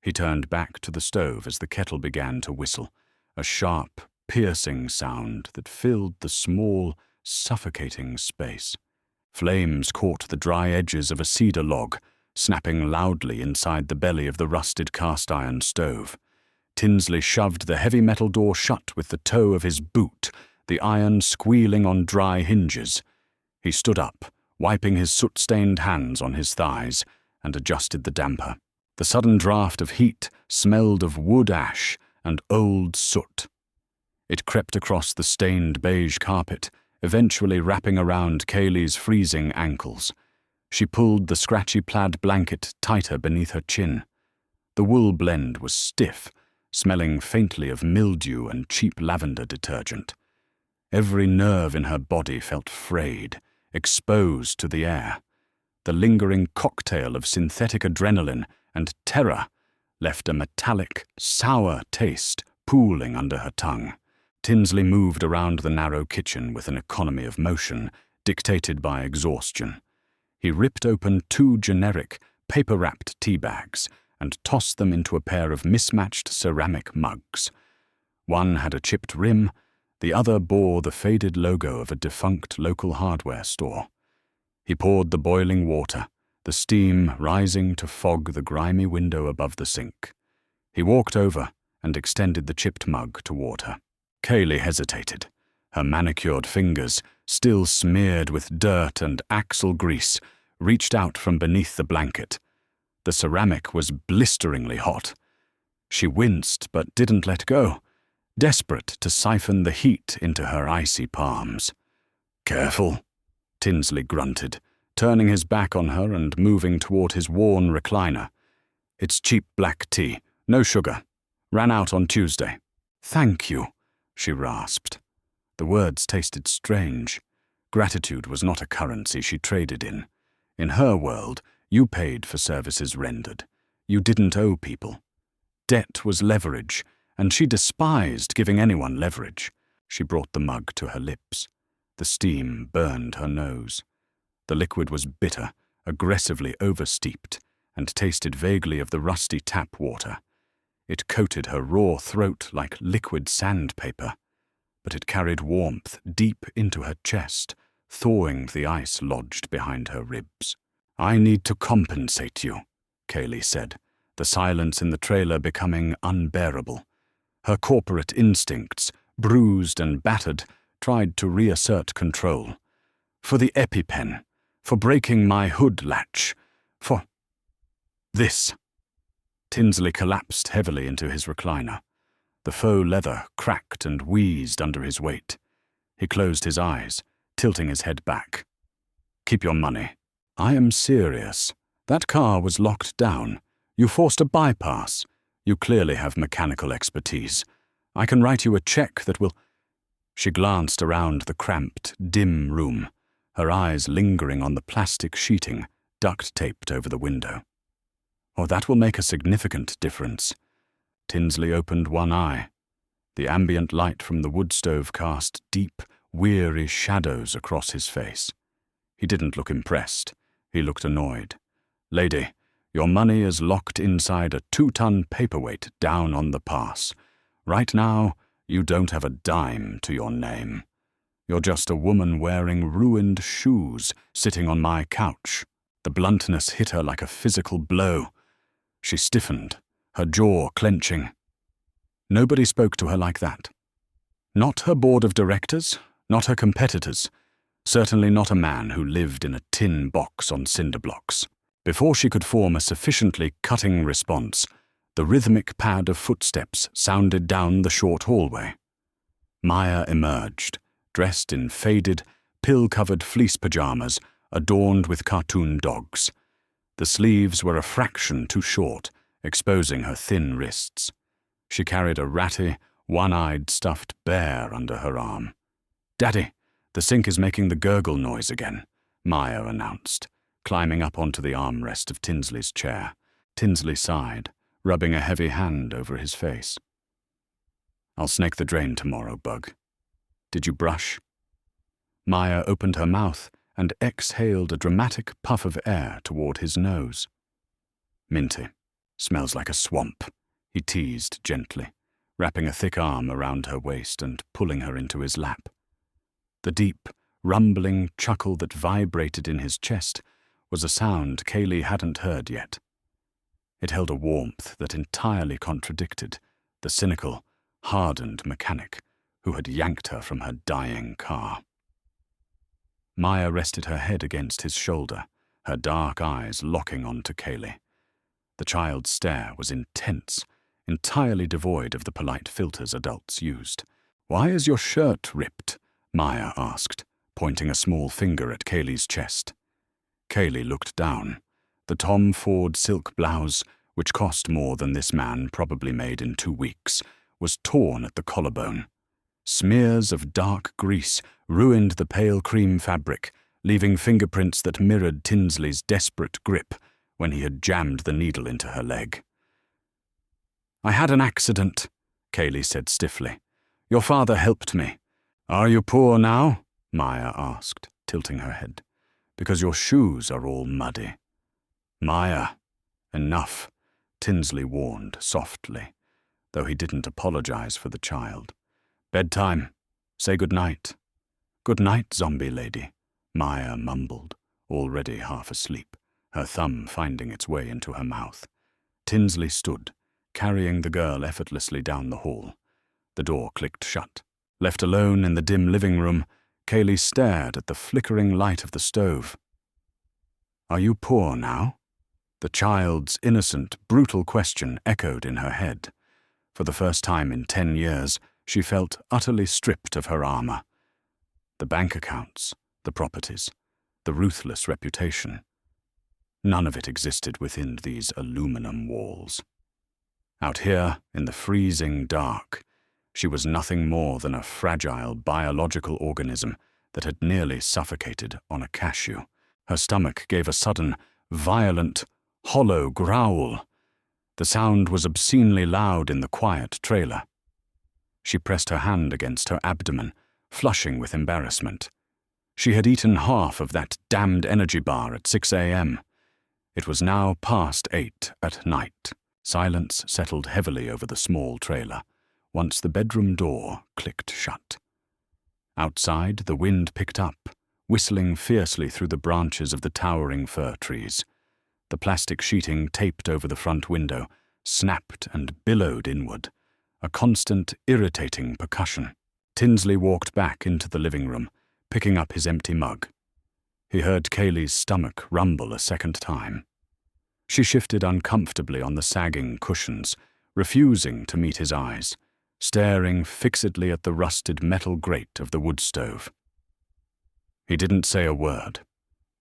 He turned back to the stove as the kettle began to whistle, a sharp, piercing sound that filled the small, suffocating space. Flames caught the dry edges of a cedar log, snapping loudly inside the belly of the rusted cast-iron stove. Tinsley shoved the heavy metal door shut with the toe of his boot, the iron squealing on dry hinges. He stood up, wiping his soot-stained hands on his thighs, and adjusted the damper. The sudden draft of heat smelled of wood ash and old soot. It crept across the stained beige carpet, eventually wrapping around Kaylee's freezing ankles. She pulled the scratchy plaid blanket tighter beneath her chin. The wool blend was stiff, smelling faintly of mildew and cheap lavender detergent. Every nerve in her body felt frayed, exposed to the air. The lingering cocktail of synthetic adrenaline and terror left a metallic, sour taste pooling under her tongue. Tinsley moved around the narrow kitchen with an economy of motion dictated by exhaustion. He ripped open 2 generic, paper-wrapped tea bags and tossed them into a pair of mismatched ceramic mugs. One had a chipped rim, the other bore the faded logo of a defunct local hardware store. He poured the boiling water, the steam rising to fog the grimy window above the sink. He walked over and extended the chipped mug toward her. Kaylee hesitated. Her manicured fingers, still smeared with dirt and axle grease, reached out from beneath the blanket. The ceramic was blisteringly hot. She winced but didn't let go, desperate to siphon the heat into her icy palms. "Careful," Tinsley grunted, turning his back on her and moving toward his worn recliner. "It's cheap black tea, no sugar. Ran out on Tuesday." "Thank you," she rasped. The words tasted strange. Gratitude was not a currency she traded in. In her world, you paid for services rendered. You didn't owe people. Debt was leverage, and she despised giving anyone leverage. She brought the mug to her lips. The steam burned her nose. The liquid was bitter, aggressively oversteeped, and tasted vaguely of the rusty tap water. It coated her raw throat like liquid sandpaper, but it carried warmth deep into her chest, thawing the ice lodged behind her ribs. "I need to compensate you," Kaylee said, the silence in the trailer becoming unbearable. Her corporate instincts, bruised and battered, tried to reassert control. "For the EpiPen, for breaking my hood latch, for this." Tinsley collapsed heavily into his recliner. The faux leather cracked and wheezed under his weight. He closed his eyes, tilting his head back. "Keep your money." "I am serious," That car was locked down. You forced a bypass. You clearly have mechanical expertise. I can write you a check that will—" She glanced around the cramped, dim room, her eyes lingering on the plastic sheeting duct-taped over the window. "Oh, that will make a significant difference." Tinsley opened one eye. The ambient light from the wood stove cast deep, weary shadows across his face. He didn't look impressed. He looked annoyed. "Lady, your money is locked inside a 2-ton paperweight down on the pass. Right now, you don't have a dime to your name. You're just a woman wearing ruined shoes sitting on my couch." The bluntness hit her like a physical blow. She stiffened, her jaw clenching. Nobody spoke to her like that. Not her board of directors, not her competitors, certainly not a man who lived in a tin box on cinder blocks. Before she could form a sufficiently cutting response, the rhythmic pad of footsteps sounded down the short hallway. Maya emerged, dressed in faded, pill-covered fleece pajamas adorned with cartoon dogs. The sleeves were a fraction too short, exposing her thin wrists. She carried a ratty, one-eyed stuffed bear under her arm. "Daddy, the sink is making the gurgle noise again," Maya announced, climbing up onto the armrest of Tinsley's chair. Tinsley sighed, rubbing a heavy hand over his face. "I'll snake the drain tomorrow, Bug. Did you brush?" Maya opened her mouth and exhaled a dramatic puff of air toward his nose. "Minty. Smells like a swamp," he teased gently, wrapping a thick arm around her waist and pulling her into his lap. The deep, rumbling chuckle that vibrated in his chest was a sound Kaylee hadn't heard yet. It held a warmth that entirely contradicted the cynical, hardened mechanic who had yanked her from her dying car. Maya rested her head against his shoulder, her dark eyes locking onto Kaylee. The child's stare was intense, entirely devoid of the polite filters adults used. "Why is your shirt ripped?" Maya asked, pointing a small finger at Kaylee's chest. Kaylee looked down. The Tom Ford silk blouse, which cost more than this man probably made in 2 weeks, was torn at the collarbone. Smears of dark grease ruined the pale cream fabric, leaving fingerprints that mirrored Tinsley's desperate grip when he had jammed the needle into her leg. "I had an accident," Kaylee said stiffly. "Your father helped me." "Are you poor now?" Maya asked, tilting her head. "Because your shoes are all muddy." "Maya, enough," Tinsley warned softly, though he didn't apologize for the child. "Bedtime. Say good night." "Good night, zombie lady," Maya mumbled, already half asleep, her thumb finding its way into her mouth. Tinsley stood, carrying the girl effortlessly down the hall. The door clicked shut. Left alone in the dim living room, Kaylee stared at the flickering light of the stove. "Are you poor now?" The child's innocent, brutal question echoed in her head. For the first time in 10 years, she felt utterly stripped of her armor. The bank accounts, the properties, the ruthless reputation. None of it existed within these aluminum walls. Out here, in the freezing dark, she was nothing more than a fragile biological organism that had nearly suffocated on a cashew. Her stomach gave a sudden, violent, hollow growl. The sound was obscenely loud in the quiet trailer. She pressed her hand against her abdomen, flushing with embarrassment. She had eaten half of that damned energy bar at 6 a.m. It was now past 8 at night. Silence settled heavily over the small trailer, once the bedroom door clicked shut. Outside, the wind picked up, whistling fiercely through the branches of the towering fir trees. The plastic sheeting taped over the front window snapped and billowed inward, a constant, irritating percussion. Tinsley walked back into the living room, picking up his empty mug. He heard Kaylee's stomach rumble a second time. She shifted uncomfortably on the sagging cushions, refusing to meet his eyes, staring fixedly at the rusted metal grate of the wood stove. He didn't say a word.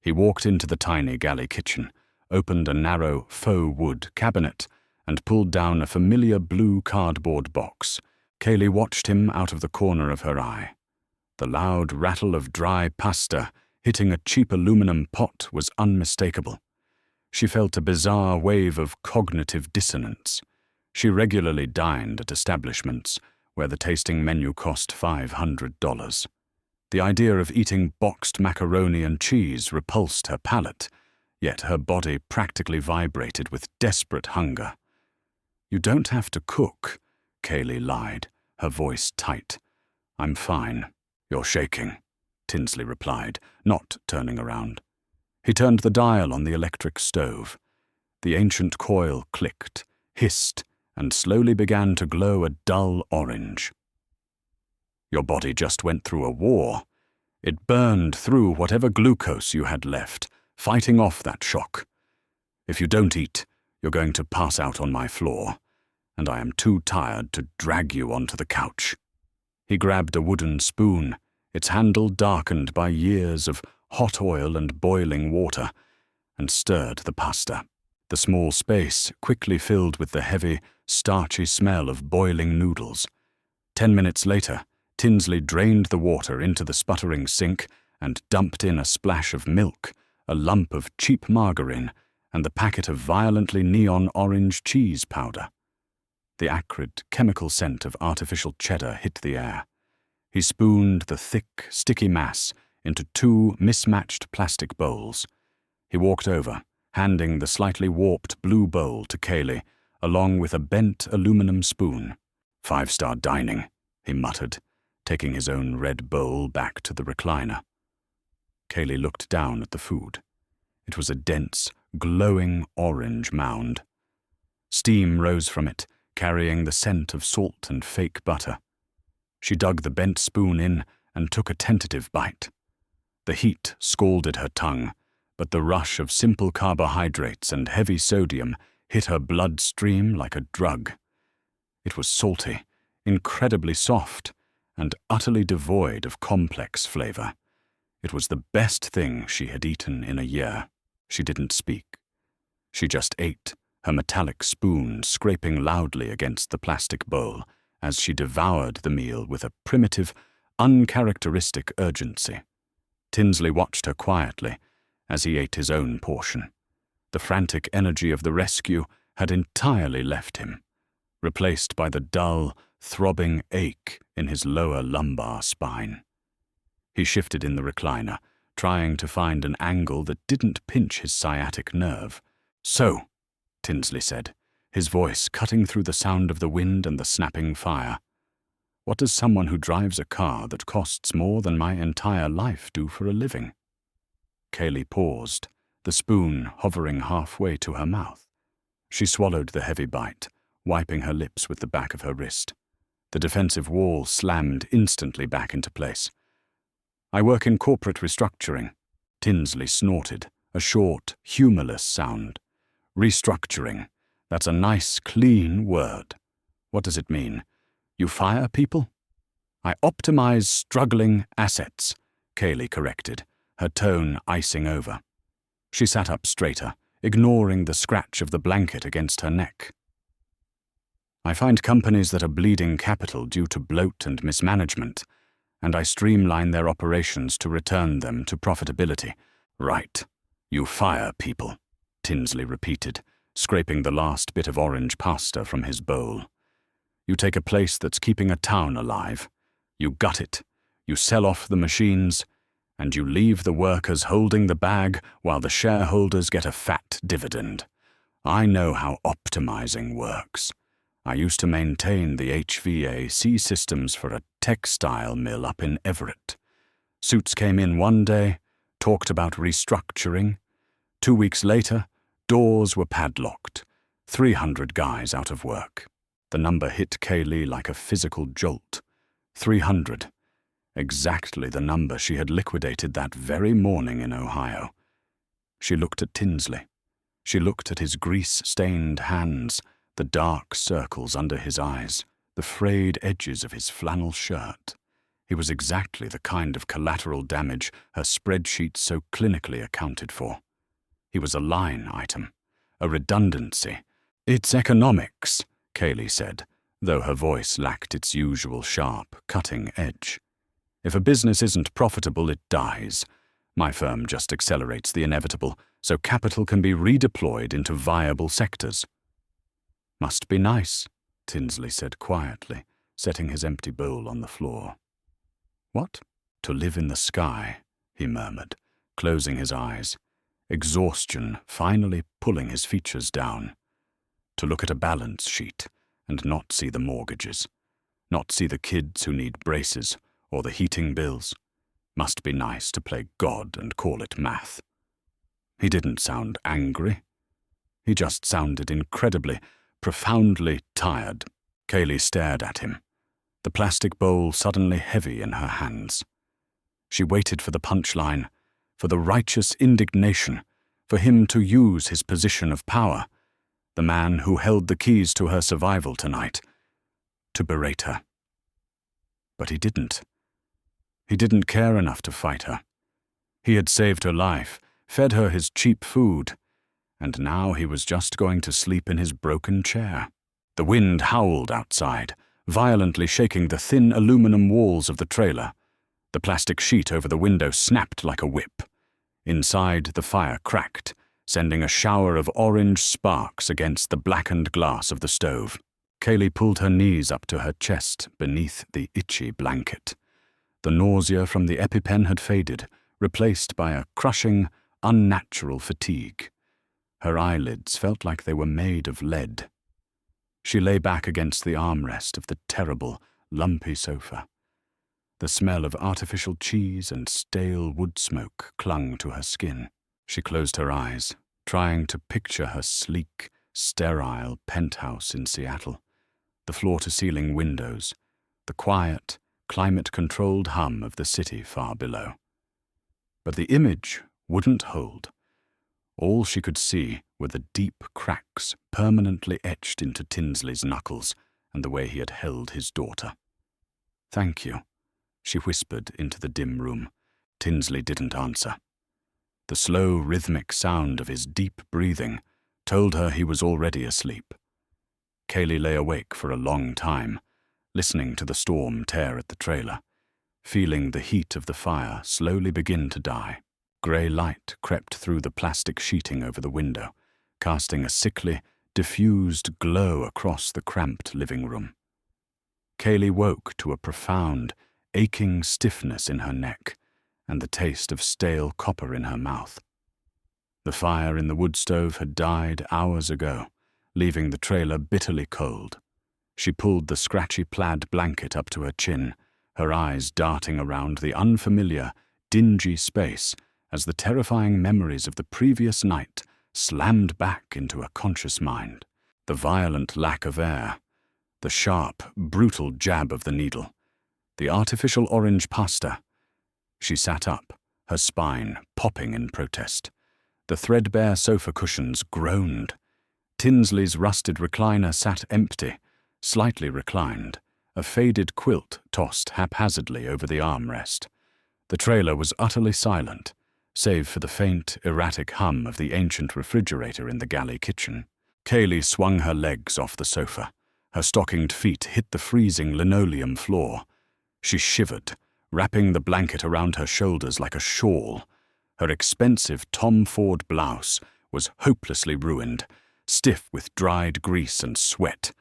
He walked into the tiny galley kitchen, opened a narrow faux wood cabinet, and pulled down a familiar blue cardboard box. Kaylee watched him out of the corner of her eye. The loud rattle of dry pasta hitting a cheap aluminum pot was unmistakable. She felt a bizarre wave of cognitive dissonance. She regularly dined at establishments where the tasting menu cost $500. The idea of eating boxed macaroni and cheese repulsed her palate, yet her body practically vibrated with desperate hunger. "You don't have to cook," Kaylee lied, her voice tight. "I'm fine. You're shaking," Tinsley replied, not turning around. He turned the dial on the electric stove. The ancient coil clicked, hissed, and slowly began to glow a dull orange. "Your body just went through a war. It burned through whatever glucose you had left, fighting off that shock. If you don't eat, you're going to pass out on my floor, and I am too tired to drag you onto the couch." He grabbed a wooden spoon, its handle darkened by years of hot oil and boiling water, and stirred the pasta. The small space quickly filled with the heavy, starchy smell of boiling noodles. 10 minutes later, Tinsley drained the water into the sputtering sink and dumped in a splash of milk, a lump of cheap margarine, and the packet of violently neon orange cheese powder. The acrid, chemical scent of artificial cheddar hit the air. He spooned the thick, sticky mass into 2 mismatched plastic bowls. He walked over, handing the slightly warped blue bowl to Kaylee, along with a bent aluminum spoon. "5-star dining," he muttered, taking his own red bowl back to the recliner. Kaylee looked down at the food. It was a dense, glowing orange mound. Steam rose from it, carrying the scent of salt and fake butter. She dug the bent spoon in and took a tentative bite. The heat scalded her tongue, but the rush of simple carbohydrates and heavy sodium hit her bloodstream like a drug. It was salty, incredibly soft, and utterly devoid of complex flavor. It was the best thing she had eaten in a year. She didn't speak. She just ate, her metallic spoon scraping loudly against the plastic bowl as she devoured the meal with a primitive, uncharacteristic urgency. Tinsley watched her quietly as he ate his own portion. The frantic energy of the rescue had entirely left him, replaced by the dull, throbbing ache in his lower lumbar spine. He shifted in the recliner, trying to find an angle that didn't pinch his sciatic nerve. "So," Tinsley said, his voice cutting through the sound of the wind and the snapping fire, "what does someone who drives a car that costs more than my entire life do for a living?" Kaylee paused, the spoon hovering halfway to her mouth. She swallowed the heavy bite, wiping her lips with the back of her wrist. The defensive wall slammed instantly back into place. "I work in corporate restructuring," Tinsley snorted, a short, humorless sound. "Restructuring. That's a nice, clean word. What does it mean? You fire people?" "I optimize struggling assets," Kaylee corrected, her tone icing over. She sat up straighter, ignoring the scratch of the blanket against her neck. "I find companies that are bleeding capital due to bloat and mismanagement, and I streamline their operations to return them to profitability." "Right. You fire people," Tinsley repeated, scraping the last bit of orange pasta from his bowl. "You take a place that's keeping a town alive. You gut it. You sell off the machines, and you leave the workers holding the bag while the shareholders get a fat dividend. I know how optimizing works. I used to maintain the HVAC systems for a textile mill up in Everett. Suits came in one day, talked about restructuring. 2 weeks later, doors were padlocked, 300 guys out of work. The number hit Kaylee like a physical jolt. 300. Exactly the number she had liquidated that very morning in Ohio. She looked at Tinsley. She looked at his grease-stained hands, the dark circles under his eyes, the frayed edges of his flannel shirt. He was exactly the kind of collateral damage her spreadsheet so clinically accounted for. He was a line item, a redundancy. "It's economics," Kaylee said, though her voice lacked its usual sharp, cutting edge. "If a business isn't profitable, it dies. My firm just accelerates the inevitable, so capital can be redeployed into viable sectors." "Must be nice," Tinsley said quietly, setting his empty bowl on the floor. "What?" "To live in the sky," he murmured, closing his eyes, exhaustion finally pulling his features down. "To look at a balance sheet and not see the mortgages, not see the kids who need braces or the heating bills. Must be nice to play God and call it math." He didn't sound angry. He just sounded incredibly, profoundly tired. Kaylee stared at him, the plastic bowl suddenly heavy in her hands. She waited for the punchline, for the righteous indignation, for him to use his position of power, the man who held the keys to her survival tonight, to berate her. But he didn't. He didn't care enough to fight her. He had saved her life, fed her his cheap food, and now he was just going to sleep in his broken chair. The wind howled outside, violently shaking the thin aluminum walls of the trailer. The plastic sheet over the window snapped like a whip. Inside, the fire cracked, sending a shower of orange sparks against the blackened glass of the stove. Kaylee pulled her knees up to her chest beneath the itchy blanket. The nausea from the EpiPen had faded, replaced by a crushing, unnatural fatigue. Her eyelids felt like they were made of lead. She lay back against the armrest of the terrible, lumpy sofa. The smell of artificial cheese and stale wood smoke clung to her skin. She closed her eyes, trying to picture her sleek, sterile penthouse in Seattle, the floor-to-ceiling windows, the quiet, climate-controlled hum of the city far below. But the image wouldn't hold. All she could see were the deep cracks permanently etched into Tinsley's knuckles and the way he had held his daughter. "Thank you," she whispered into the dim room. Tinsley didn't answer. The slow, rhythmic sound of his deep breathing told her he was already asleep. Kaylee lay awake for a long time, listening to the storm tear at the trailer, feeling the heat of the fire slowly begin to die. Grey light crept through the plastic sheeting over the window, casting a sickly, diffused glow across the cramped living room. Kaylee woke to a profound, aching stiffness in her neck and the taste of stale copper in her mouth. The fire in the wood stove had died hours ago, leaving the trailer bitterly cold. She pulled the scratchy plaid blanket up to her chin, her eyes darting around the unfamiliar, dingy space as the terrifying memories of the previous night slammed back into her conscious mind. The violent lack of air, the sharp, brutal jab of the needle, the artificial orange pasta. She sat up, her spine popping in protest. The threadbare sofa cushions groaned. Tinsley's rusted recliner sat empty, slightly reclined, a faded quilt tossed haphazardly over the armrest. The trailer was utterly silent, save for the faint, erratic hum of the ancient refrigerator in the galley kitchen. Kaylee swung her legs off the sofa. Her stockinged feet hit the freezing linoleum floor. She shivered, wrapping the blanket around her shoulders like a shawl. Her expensive Tom Ford blouse was hopelessly ruined, stiff with dried grease and sweat.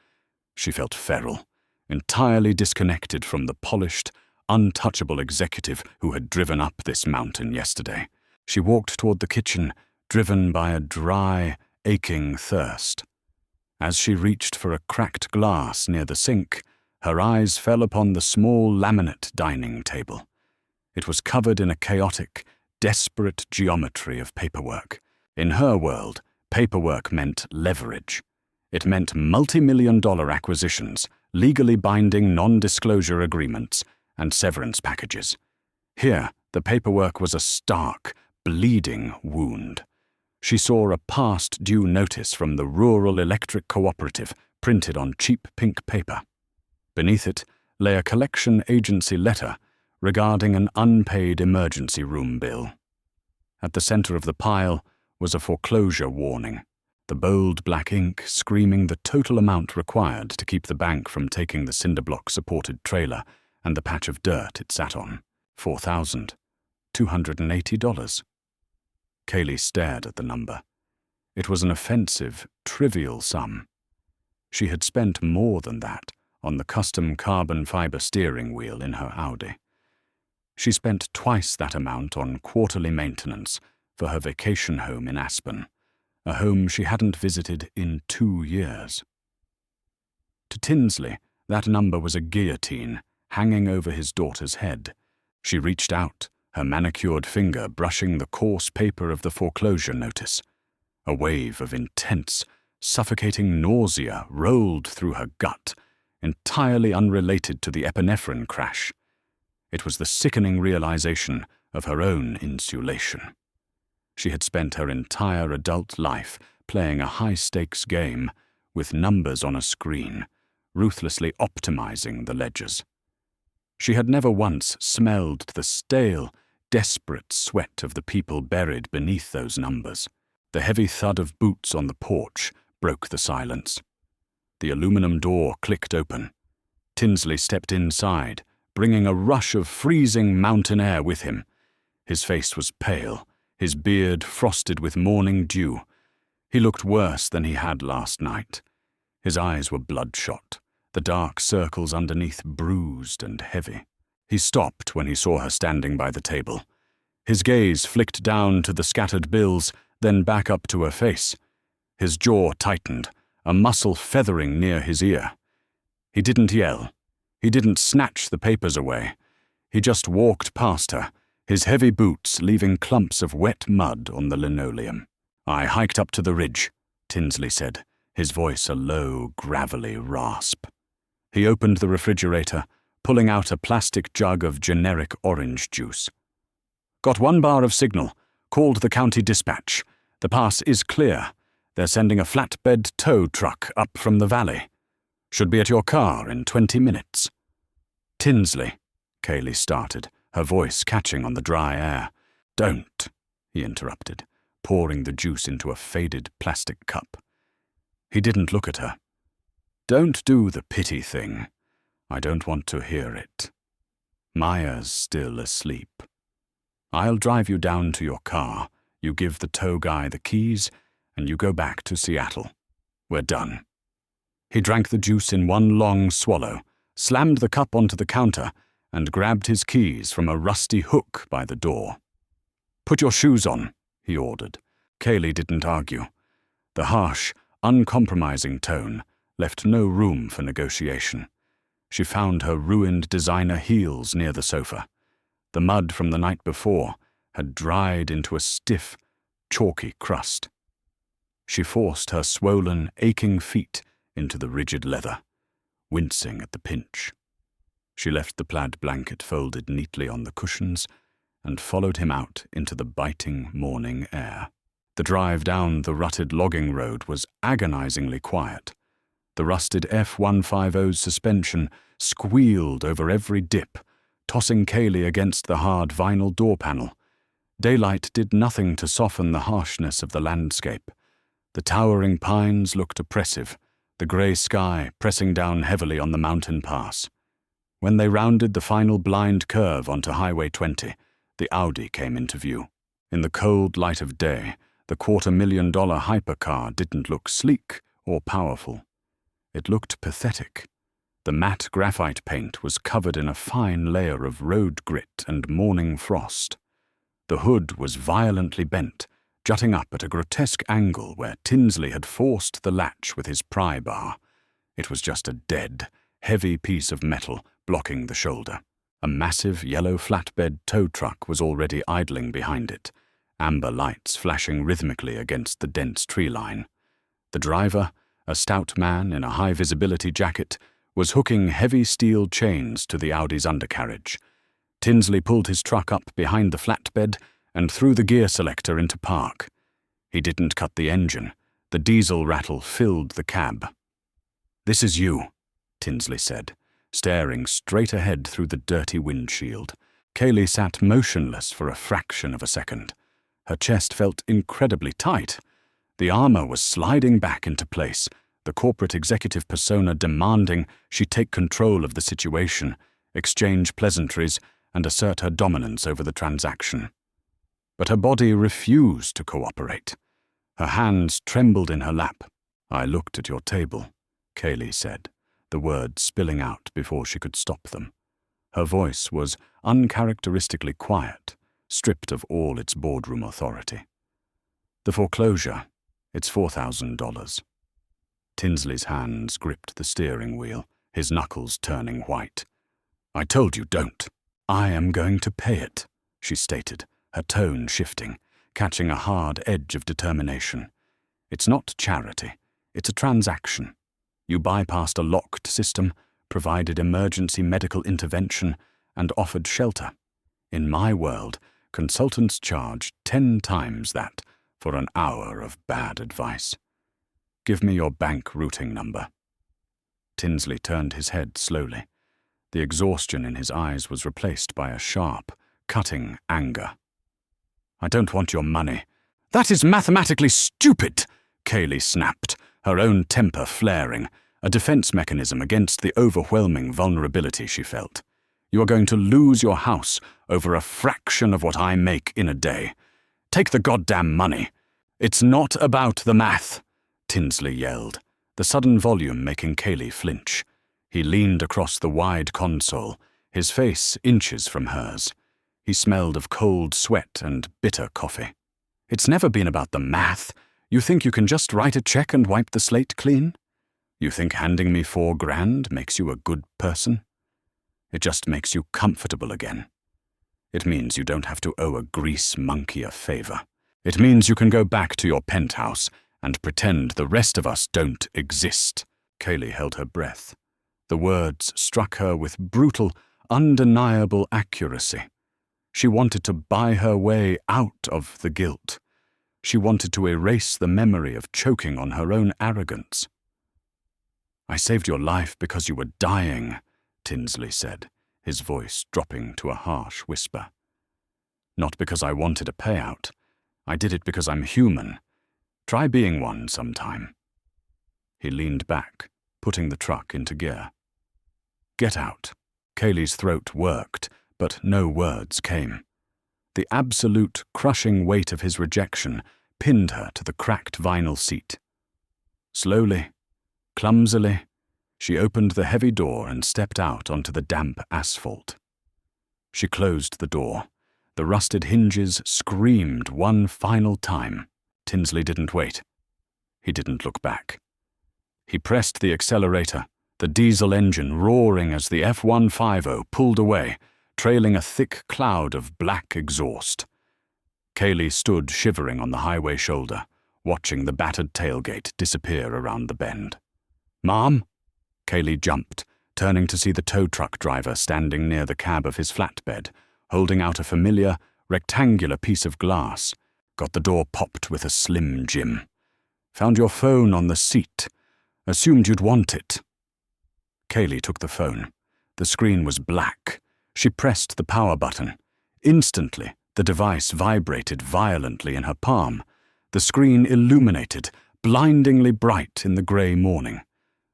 She felt feral, entirely disconnected from the polished, untouchable executive who had driven up this mountain yesterday. She walked toward the kitchen, driven by a dry, aching thirst. As she reached for a cracked glass near the sink, her eyes fell upon the small laminate dining table. It was covered in a chaotic, desperate geometry of paperwork. In her world, paperwork meant leverage. It meant multi-million-dollar acquisitions, legally binding non-disclosure agreements, and severance packages. Here, the paperwork was a stark, bleeding wound. She saw a past due notice from the Rural Electric Cooperative printed on cheap pink paper. Beneath it lay a collection agency letter regarding an unpaid emergency room bill. At the center of the pile, was a foreclosure warning, the bold black ink screaming the total amount required to keep the bank from taking the cinderblock-supported trailer and the patch of dirt it sat on. $4,280. Kaylee stared at the number. It was an offensive, trivial sum. She had spent more than that on the custom carbon fiber steering wheel in her Audi. She spent twice that amount on quarterly maintenance for her vacation home in Aspen, a home she hadn't visited in 2 years. To Tinsley, that number was a guillotine hanging over his daughter's head. She reached out, her manicured finger brushing the coarse paper of the foreclosure notice. A wave of intense, suffocating nausea rolled through her gut, entirely unrelated to the epinephrine crash. It was the sickening realization of her own insulation. She had spent her entire adult life playing a high-stakes game with numbers on a screen, ruthlessly optimizing the ledgers. She had never once smelled the stale, desperate sweat of the people buried beneath those numbers. The heavy thud of boots on the porch broke the silence. The aluminum door clicked open. Tinsley stepped inside, bringing a rush of freezing mountain air with him. His face was pale, his beard frosted with morning dew. He looked worse than he had last night. His eyes were bloodshot, the dark circles underneath bruised and heavy. He stopped when he saw her standing by the table. His gaze flicked down to the scattered bills, then back up to her face. His jaw tightened, a muscle feathering near his ear. He didn't yell. He didn't snatch the papers away. He just walked past her, his heavy boots leaving clumps of wet mud on the linoleum. "I hiked up to the ridge," Tinsley said, his voice a low, gravelly rasp. He opened the refrigerator, pulling out a plastic jug of generic orange juice. "Got 1 bar of signal. Called the county dispatch. The pass is clear. They're sending a flatbed tow truck up from the valley. Should be at your car in 20 minutes. "Tinsley," Kaylee started, her voice catching on the dry air. "Don't," he interrupted, pouring the juice into a faded plastic cup. He didn't look at her. "Don't do the pity thing. I don't want to hear it. Maya's still asleep. I'll drive you down to your car, you give the tow guy the keys, and you go back to Seattle. We're done." He drank the juice in one long swallow, slammed the cup onto the counter, and grabbed his keys from a rusty hook by the door. "Put your shoes on," he ordered. Kaylee didn't argue. The harsh, uncompromising tone left no room for negotiation. She found her ruined designer heels near the sofa. The mud from the night before had dried into a stiff, chalky crust. She forced her swollen, aching feet into the rigid leather, wincing at the pinch. She left the plaid blanket folded neatly on the cushions and followed him out into the biting morning air. The drive down the rutted logging road was agonizingly quiet. The rusted F-150's suspension squealed over every dip, tossing Kaylee against the hard vinyl door panel. Daylight did nothing to soften the harshness of the landscape. The towering pines looked oppressive, the grey sky pressing down heavily on the mountain pass. When they rounded the final blind curve onto Highway 20, the Audi came into view. In the cold light of day, the $250,000 hypercar didn't look sleek or powerful. It looked pathetic. The matte graphite paint was covered in a fine layer of road grit and morning frost. The hood was violently bent, jutting up at a grotesque angle where Tinsley had forced the latch with his pry bar. It was just a dead, heavy piece of metal blocking the shoulder. A massive yellow flatbed tow truck was already idling behind it, amber lights flashing rhythmically against the dense tree line. The driver, a stout man in a high-visibility jacket, was hooking heavy steel chains to the Audi's undercarriage. Tinsley pulled his truck up behind the flatbed and threw the gear selector into park. He didn't cut the engine. The diesel rattle filled the cab. "This is you," Tinsley said, staring straight ahead through the dirty windshield. Kaylee sat motionless for a fraction of a second. Her chest felt incredibly tight. The armor was sliding back into place, the corporate executive persona demanding she take control of the situation, exchange pleasantries, and assert her dominance over the transaction. But her body refused to cooperate. Her hands trembled in her lap. "I looked at your table," Kaylee said, the words spilling out before she could stop them. Her voice was uncharacteristically quiet, stripped of all its boardroom authority. "The foreclosure, it's $4,000. Tinsley's hands gripped the steering wheel, his knuckles turning white. "I told you don't." "I am going to pay it," she stated, her tone shifting, catching a hard edge of determination. "It's not charity. It's a transaction. You bypassed a locked system, provided emergency medical intervention, and offered shelter. In my world, consultants charge 10 times that for an hour of bad advice. Give me your bank routing number." Tinsley turned his head slowly. The exhaustion in his eyes was replaced by a sharp, cutting anger. "I don't want your money." "That is mathematically stupid," Kaylee snapped, her own temper flaring, a defense mechanism against the overwhelming vulnerability she felt. "You are going to lose your house over a fraction of what I make in a day. Take the goddamn money." "It's not about the math," Tinsley yelled, the sudden volume making Kaylee flinch. He leaned across the wide console, his face inches from hers. He smelled of cold sweat and bitter coffee. "It's never been about the math. You think you can just write a check and wipe the slate clean? You think handing me $4,000 makes you a good person? It just makes you comfortable again. It means you don't have to owe a grease monkey a favor. It means you can go back to your penthouse and pretend the rest of us don't exist." Kaylee held her breath. The words struck her with brutal, undeniable accuracy. She wanted to buy her way out of the guilt. She wanted to erase the memory of choking on her own arrogance. "I saved your life because you were dying," Tinsley said, his voice dropping to a harsh whisper. "Not because I wanted a payout. I did it because I'm human. Try being one sometime." He leaned back, putting the truck into gear. "Get out." Kaylee's throat worked, but no words came. The absolute, crushing weight of his rejection pinned her to the cracked vinyl seat. Slowly, clumsily, she opened the heavy door and stepped out onto the damp asphalt. She closed the door. The rusted hinges screamed one final time. Tinsley didn't wait. He didn't look back. He pressed the accelerator, the diesel engine roaring as the F-150 pulled away, trailing a thick cloud of black exhaust. Kaylee stood shivering on the highway shoulder, watching the battered tailgate disappear around the bend. "Mom?" Kaylee jumped, turning to see the tow truck driver standing near the cab of his flatbed, holding out a familiar, rectangular piece of glass. "Got the door popped with a Slim Jim. Found your phone on the seat. Assumed you'd want it." Kaylee took the phone. The screen was black. She pressed the power button. Instantly, the device vibrated violently in her palm. The screen illuminated, blindingly bright in the grey morning.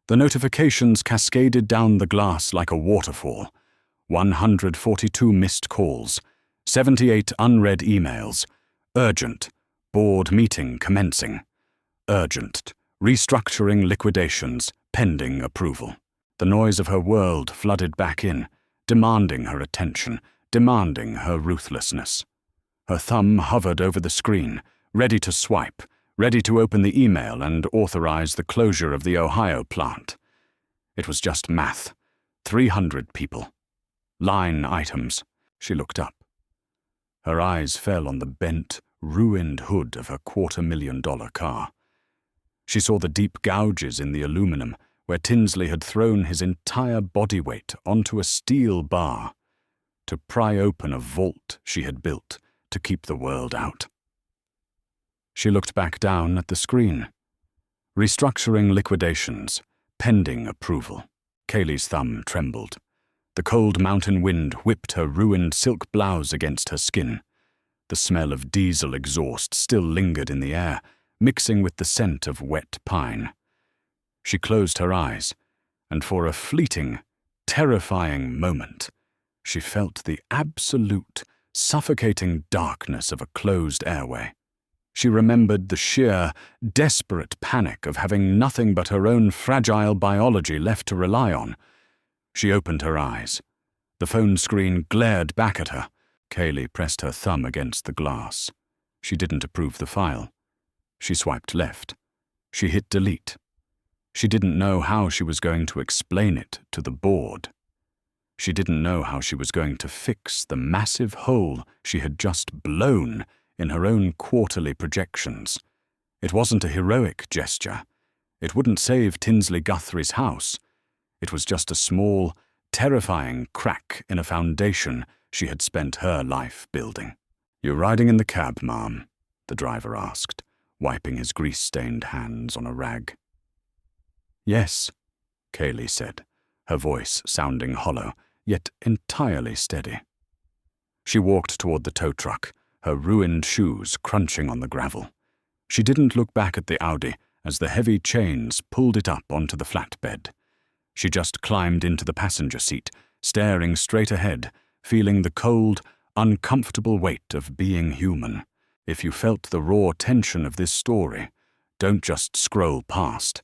The notifications cascaded down the glass like a waterfall. 142 missed calls, 78 unread emails. Urgent, board meeting commencing. Urgent, restructuring liquidations, pending approval. The noise of her world flooded back in, demanding her attention, demanding her ruthlessness. Her thumb hovered over the screen, ready to swipe, ready to open the email and authorize the closure of the Ohio plant. It was just math. 300 people. Line items. She looked up. Her eyes fell on the bent, ruined hood of her $250,000 car. She saw the deep gouges in the aluminum where Tinsley had thrown his entire body weight onto a steel bar to pry open a vault she had built to keep the world out. She looked back down at the screen. Restructuring liquidations, pending approval. Kaylee's thumb trembled. The cold mountain wind whipped her ruined silk blouse against her skin. The smell of diesel exhaust still lingered in the air, mixing with the scent of wet pine. She closed her eyes, and for a fleeting, terrifying moment, she felt the absolute, suffocating darkness of a closed airway. She remembered the sheer, desperate panic of having nothing but her own fragile biology left to rely on. She opened her eyes. The phone screen glared back at her. Kaylee pressed her thumb against the glass. She didn't approve the file. She swiped left. She hit delete. She didn't know how she was going to explain it to the board. She didn't know how she was going to fix the massive hole she had just blown in her own quarterly projections. It wasn't a heroic gesture. It wouldn't save Tinsley Guthrie's house. It was just a small, terrifying crack in a foundation she had spent her life building. "You're riding in the cab, ma'am?" the driver asked, wiping his grease-stained hands on a rag. "Yes," Kaylee said, her voice sounding hollow, yet entirely steady. She walked toward the tow truck, her ruined shoes crunching on the gravel. She didn't look back at the Audi as the heavy chains pulled it up onto the flatbed. She just climbed into the passenger seat, staring straight ahead, feeling the cold, uncomfortable weight of being human. If you felt the raw tension of this story, don't just scroll past.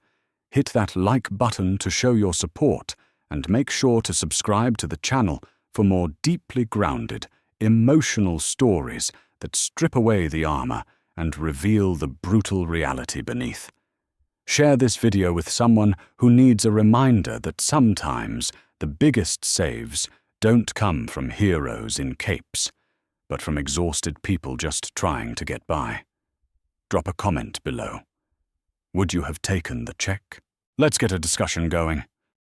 Hit that like button to show your support, and make sure to subscribe to the channel for more deeply grounded, emotional stories that strip away the armor and reveal the brutal reality beneath. Share this video with someone who needs a reminder that sometimes the biggest saves don't come from heroes in capes, but from exhausted people just trying to get by. Drop a comment below. Would you have taken the check? Let's get a discussion going.